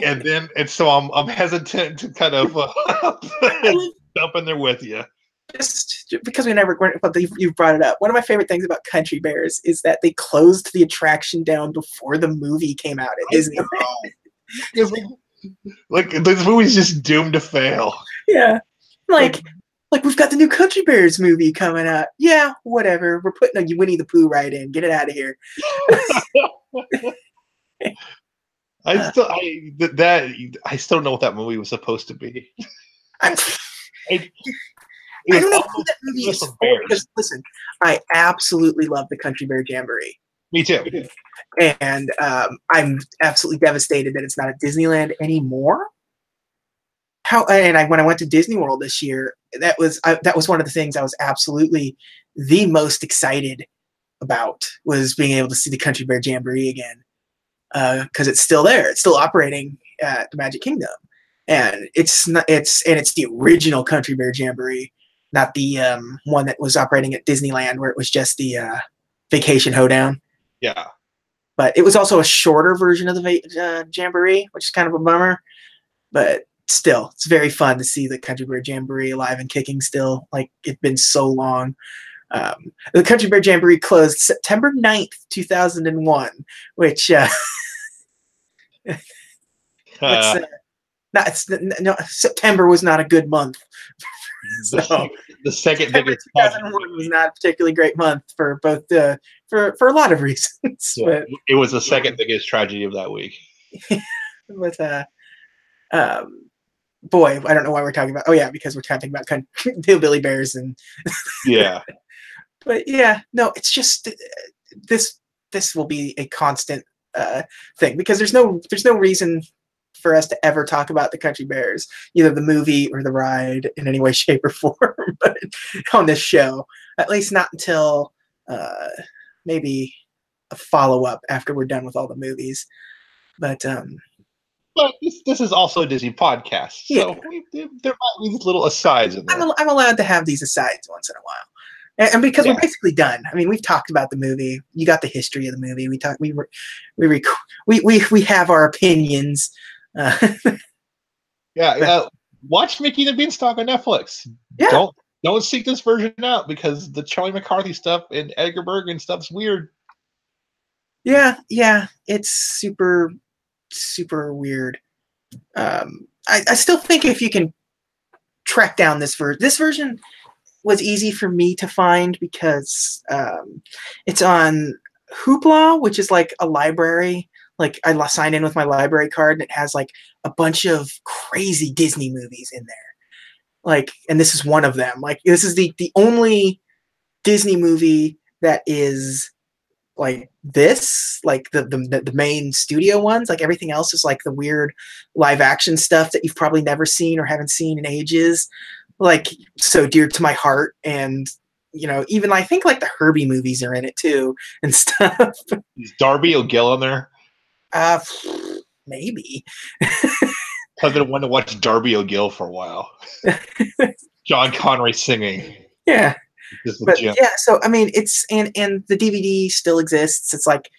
and so I'm hesitant to kind of jump in there with you. Just because you brought it up. One of my favorite things about Country Bears is that they closed the attraction down before the movie came out at Disney. Like this movie's just doomed to fail. Yeah, like we've got the new Country Bears movie coming out. Yeah, whatever. We're putting a Winnie the Pooh right in. Get it out of here. I still don't know what that movie was supposed to be. I don't know who that movie is for, because, listen, I absolutely love the Country Bear Jamboree. Me too. And I'm absolutely devastated that it's not at Disneyland anymore. When I went to Disney World this year, that was one of the things I was absolutely the most excited about, was being able to see the Country Bear Jamboree again, because it's still there. It's still operating at the Magic Kingdom, and it's the original Country Bear Jamboree, not the one that was operating at Disneyland, where it was just the Vacation Hoedown. Yeah. But it was also a shorter version of the Jamboree, which is kind of a bummer. But still, it's very fun to see the Country Bear Jamboree alive and kicking still. Like, it's been so long. The Country Bear Jamboree closed September 9th, 2001, which September was not a good month. So the second biggest 2001 was not a particularly great month for both for a lot of reasons. Yeah, but it was the second biggest tragedy of that week. But boy, I don't know why we're talking about. Oh yeah, because we're talking about hillbilly bears and yeah. But yeah, no, it's just this will be a constant thing, because there's no reason for us to ever talk about the Country Bears, either the movie or the ride, in any way, shape, or form, but on this show, at least not until maybe a follow-up after we're done with all the movies. But this is also a Disney podcast, so there might be these little asides in there. I'm allowed to have these asides once in a while. And because we're basically done. I mean, we've talked about the movie. You got the history of the movie. We have our opinions. Watch Mickey the Beanstalk on Netflix. Yeah. Don't seek this version out, because the Charlie McCarthy stuff and Edgar Bergen stuff's weird. Yeah, it's super, super weird. I still think if you can track down this version was easy for me to find, because it's on Hoopla, which is like a library. Like, I signed in with my library card, and it has like a bunch of crazy Disney movies in there. Like, and this is one of them. Like, this is the only Disney movie that is like this, like the main studio ones. Like, everything else is like the weird live action stuff that you've probably never seen or haven't seen in ages. Like, so dear to my heart. And even I think like the Herbie movies are in it too and stuff. Is Darby O'Gill in there? maybe. I've been wanting to watch Darby O'Gill for a while. John Connery singing. Yeah. This is the But gem. yeah, so I mean, it's and the DVD still exists. It's like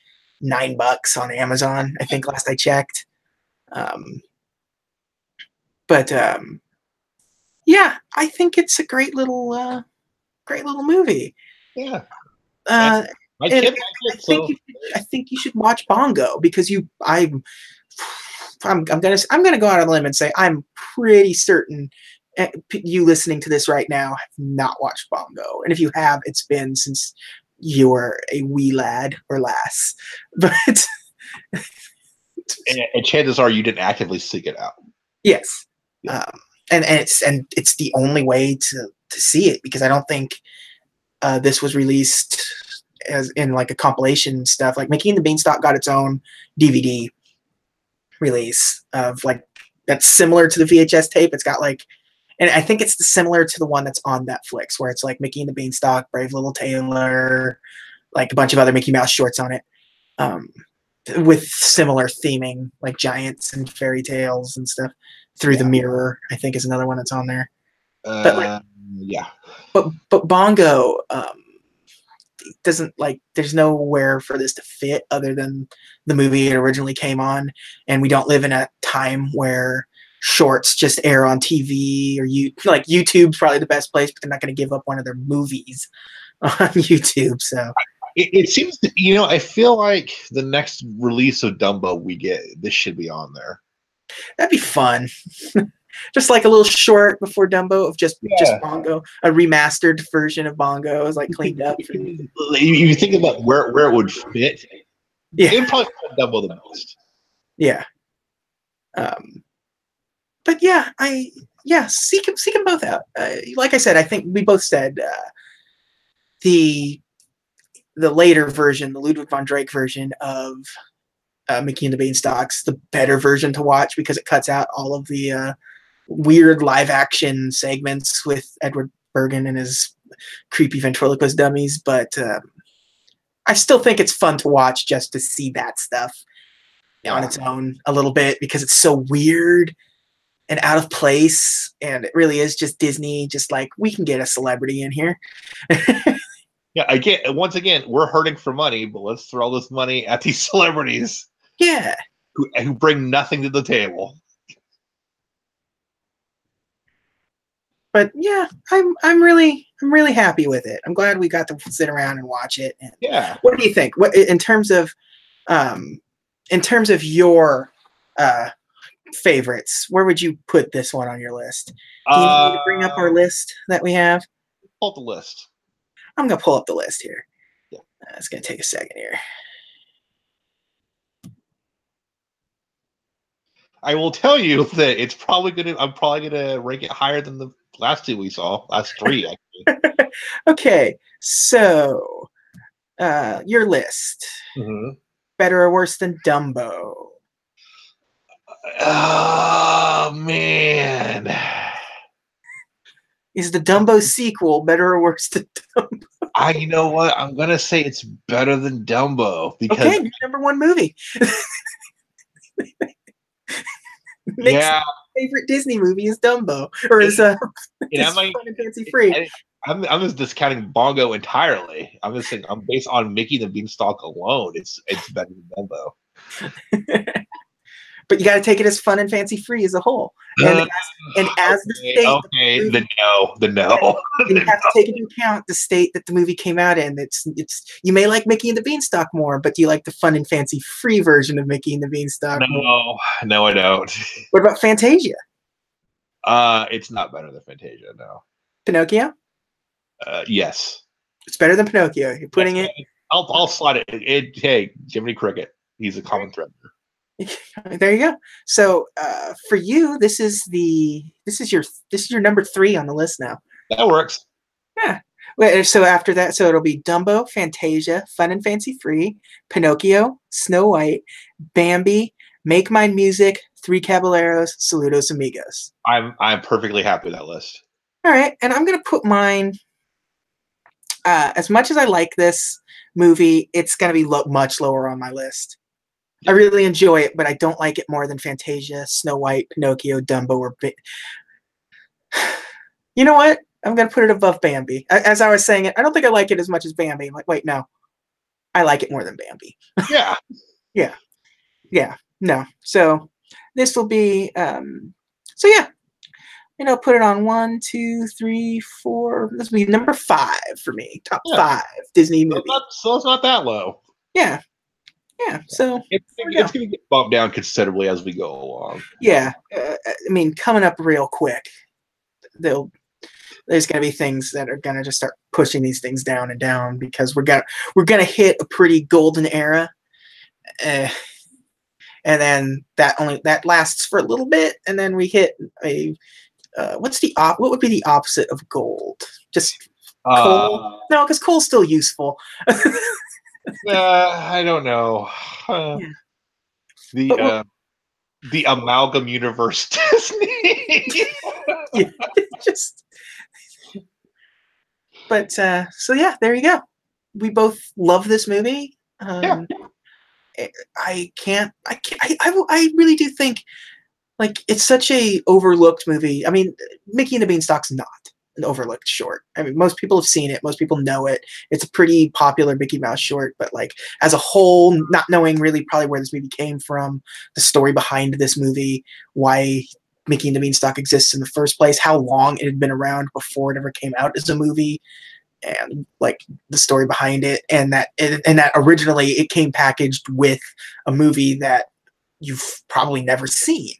$9 on Amazon, I think last I checked. Um, but yeah, I think it's a great little movie. Yeah. Uh, My and kid liked it, so I think you should watch Bongo because I'm gonna go out on a limb and say I'm pretty certain you listening to this right now have not watched Bongo, and if you have, it's been since you were a wee lad or lass. But and chances are you didn't actively seek it out. yes, Yeah. and it's the only way to see it because I don't think this was released as in like a compilation stuff. Like Mickey and the Beanstalk got its own DVD release of like that's similar to the VHS tape. It's got like, and I think it's similar to the one that's on Netflix, where it's like Mickey and the Beanstalk, Brave Little Tailor, like a bunch of other Mickey Mouse shorts on it, um, with similar theming, like giants and fairy tales and stuff. Through the Mirror, I think, is another one that's on there. But like, yeah. but Bongo doesn't like. There's nowhere for this to fit other than the movie it originally came on, and we don't live in a time where shorts just air on TV or like YouTube's probably the best place, but they're not going to give up one of their movies on YouTube. So it seems to, I feel like the next release of Dumbo we get, this should be on there. that'd be fun. Just like a little short before Dumbo of just Bongo, a remastered version of Bongo is like cleaned up. You think about where it would fit. Yeah, it probably fit Dumbo the most. Yeah. But yeah, seek them both out. Like I said, I think we both said the later version, the Ludwig von Drake version of Mickey and the Beanstalk's the better version to watch because it cuts out all of the weird live action segments with Edward Bergen and his creepy ventriloquist dummies. But I still think it's fun to watch just to see that stuff on its own a little bit because it's so weird and out of place, and it really is just Disney. Just like we can get a celebrity in here. Yeah, once again, we're hurting for money, but let's throw all this money at these celebrities. Yeah, who bring nothing to the table. But yeah, I'm really happy with it. I'm glad we got to sit around and watch it. And yeah. What do you think? What in terms of your favorites? Where would you put this one on your list? Do you need to bring up our list that we have? Pull up the list. I'm gonna pull up the list here. Yeah. It's gonna take a second here. I will tell you that it's probably I'm probably gonna rank it higher than the last two we saw. Last three, actually. Okay, so your list. Mm-hmm. Better or worse than Dumbo? Oh man. Is the Dumbo sequel better or worse than Dumbo? You know what? I'm gonna say it's better than Dumbo because your number one movie. Nick's favorite Disney movie is Dumbo, or is Fun and Fancy Free. I'm just discounting Bongo entirely. I'm just saying I'm based on Mickey the Beanstalk alone. It's better than Dumbo. But you got to take it as Fun and Fancy Free as a whole, and as the state. The no. You have to take into account the state that the movie came out in. It's you may like Mickey and the Beanstalk more, but do you like the Fun and Fancy Free version of Mickey and the Beanstalk? No, I don't. What about Fantasia? It's not better than Fantasia. No. Pinocchio? Yes. It's better than Pinocchio. You're putting it. I'll slide it. Hey, Jiminy Cricket. He's a common thread. There you go. So for you, this is your number 3 on the list now. That works. Yeah. So after that, so it'll be Dumbo, Fantasia, Fun and Fancy Free, Pinocchio, Snow White, Bambi, Make Mine Music, Three Caballeros, Saludos Amigos. I'm perfectly happy with that list. All right, and I'm gonna put mine. As much as I like this movie, it's gonna be much lower on my list. I really enjoy it, but I don't like it more than Fantasia, Snow White, Pinocchio, Dumbo, or you know what? I'm gonna put it above Bambi. As I was saying it, I don't think I like it as much as Bambi. I'm like, wait, no, I like it more than Bambi. Yeah. Yeah, yeah, no. So this will be, so yeah, put it on 1, 2, 3, 4. This will be number 5 for me. Top Yeah. 5 Disney movie. So it's not that low. Yeah, yeah. So it's going to get bumped down considerably as we go along. Yeah, I mean, coming up real quick, there's going to be things that are going to just start pushing these things down and down because we're gonna hit a pretty golden era, and then that lasts for a little bit, and then we hit a what would be the opposite of gold? Just coal? No, because coal's still useful. I don't know. Yeah. The amalgam universe Disney. Yeah, just. But so yeah, there you go. We both love this movie. Yeah. I really do think like it's such a overlooked movie. I mean, Mickey and the Beanstalk's not an overlooked short. I mean, most people have seen it. Most people know it. It's a pretty popular Mickey Mouse short, but like as a whole, not knowing really probably where this movie came from, the story behind this movie, why Mickey and the Beanstalk exists in the first place, how long it had been around before it ever came out as a movie, and like the story behind it, and that originally it came packaged with a movie that you've probably never seen.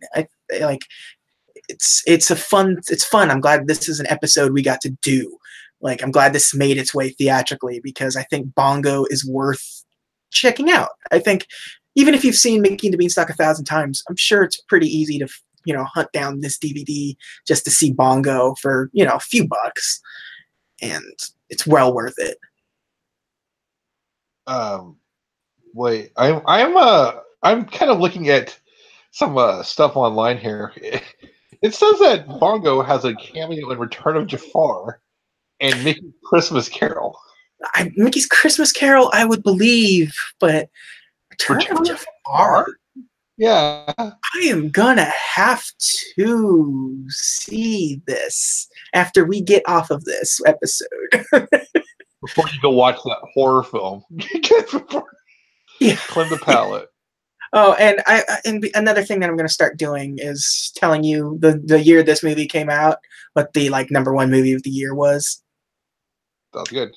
It's fun. I'm glad this is an episode we got to do. Like, I'm glad this made its way theatrically because I think Bongo is worth checking out. I think even if you've seen Mickey and the Beanstalk 1,000 times, I'm sure it's pretty easy to hunt down this DVD just to see Bongo for a few bucks, and it's well worth it. Wait, I'm kind of looking at some stuff online here. It says that Bongo has a cameo in Return of Jafar and Mickey's Christmas Carol. Mickey's Christmas Carol, I would believe, but Return of Jafar? Yeah. I am gonna have to see this after we get off of this episode. Before you go watch that horror film. Yeah. Cleanse the palate. Oh, and another thing that I'm going to start doing is telling you the year this movie came out, what the number 1 movie of the year was. That's good.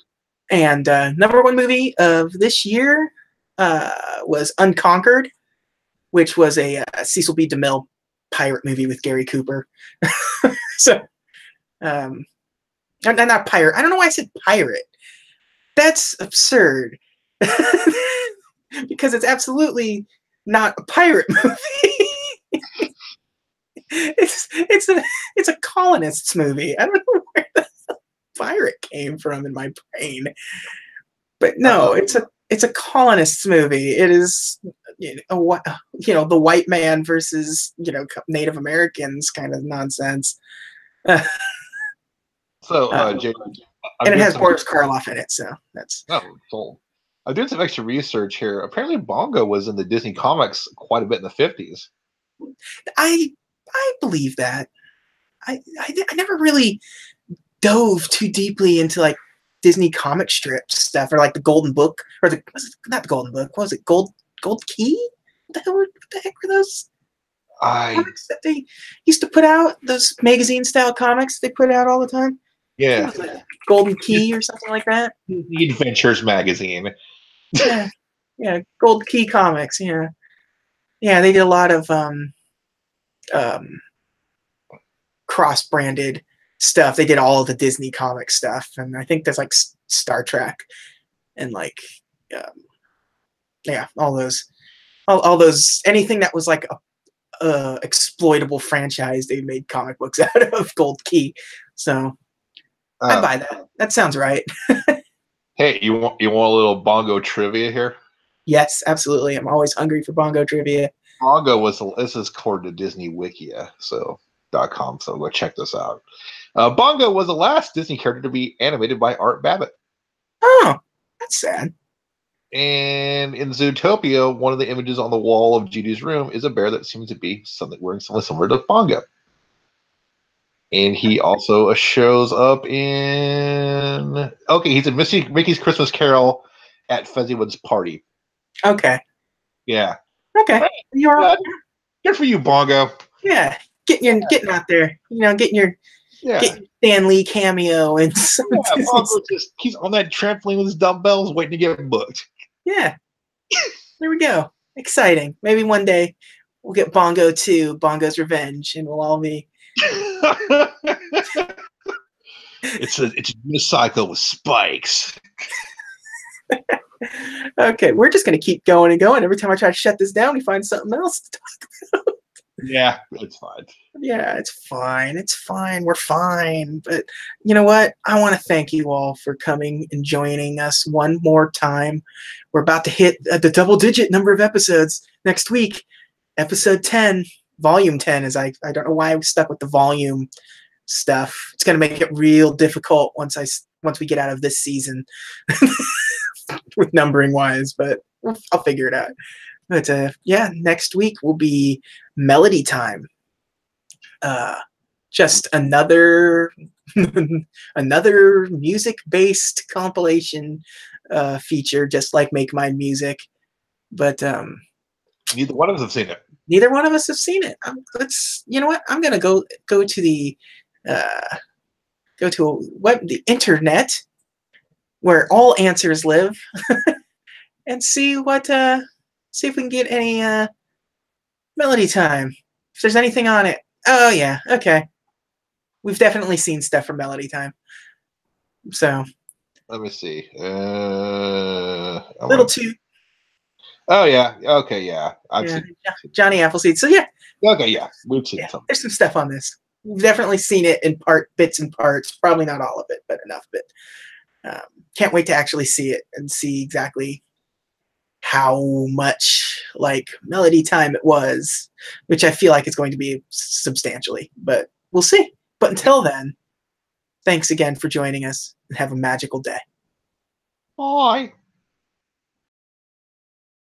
And number 1 movie of this year was Unconquered, which was a Cecil B. DeMille pirate movie with Gary Cooper. So, not pirate. I don't know why I said pirate. That's absurd. Because it's absolutely not a pirate movie. it's a colonists movie. I don't know where the pirate came from in my brain, but no, it's a colonists movie. It is the white man versus Native Americans kind of nonsense. So, Jake, and it has Boris Karloff in it, so that's cool. I'm doing some extra research here. Apparently, Bongo was in the Disney comics quite a bit in the 50s. I believe that. I never really dove too deeply into Disney comic strip stuff or the Golden Book or not the Golden Book. What was it? Gold Key? What the heck were those comics that they used to put out? Those magazine style comics they put out all the time. Yeah, Golden Key or something like that. The Adventures magazine. Yeah, Gold Key Comics. Yeah, they did a lot of cross-branded stuff. They did all of the Disney comic stuff, and I think there's Star Trek and all those anything that was a exploitable franchise. They made comic books out of Gold Key, so I buy that. That sounds right. Hey, you want a little Bongo trivia here? Yes, absolutely. I'm always hungry for Bongo trivia. Bongo this is according to Disney Wikia, .com. So go check this out. Bongo was the last Disney character to be animated by Art Babbitt. Oh, that's sad. And in Zootopia, one of the images on the wall of Judy's room is a bear that seems to be wearing something similar to Bongo. And he also shows up in. Okay, he's in Mickey's Christmas Carol at Fezziwood's party. Okay. Yeah. Okay. You're Yeah, good for you, Bongo. yeah. Getting out there. Getting your Stan Lee cameo and some Bongo he's on that trampoline with his dumbbells waiting to get booked. Yeah. There we go. Exciting. Maybe one day we'll get Bongo 2, Bongo's Revenge, and we'll all be. It's a unicycle with spikes. Okay, we're just going to keep going and going. Every time I try to shut this down, we find something else to talk about. Yeah, it's fine. Yeah, it's fine. It's fine. We're fine. But you know what? I want to thank you all for coming and joining us one more time. We're about to hit the double-digit number of episodes next week. Episode 10, Volume 10, is I don't know why I was stuck with the volume stuff. It's going to make it real difficult once we get out of this season with numbering wise, but I'll figure it out. But next week will be Melody Time. Just another music-based compilation feature, just like Make Mine Music. But neither one of us have seen it. Neither one of us have seen it. You know what? I'm gonna go to the the internet where all answers live and see if we can get any Melody Time. If there's anything on it. Oh yeah, okay. We've definitely seen stuff from Melody Time. So let me see. Little Two. Oh yeah. Okay, yeah. I've seen Johnny Appleseed. So yeah. Okay, yeah. We've seen some. There's some stuff on this. We've definitely seen it in bits and parts. Probably not all of it, but enough of it. Can't wait to actually see it and see exactly how much like Melody Time it was, which I feel like it's going to be substantially, but we'll see. But until then, thanks again for joining us and have a magical day. Bye.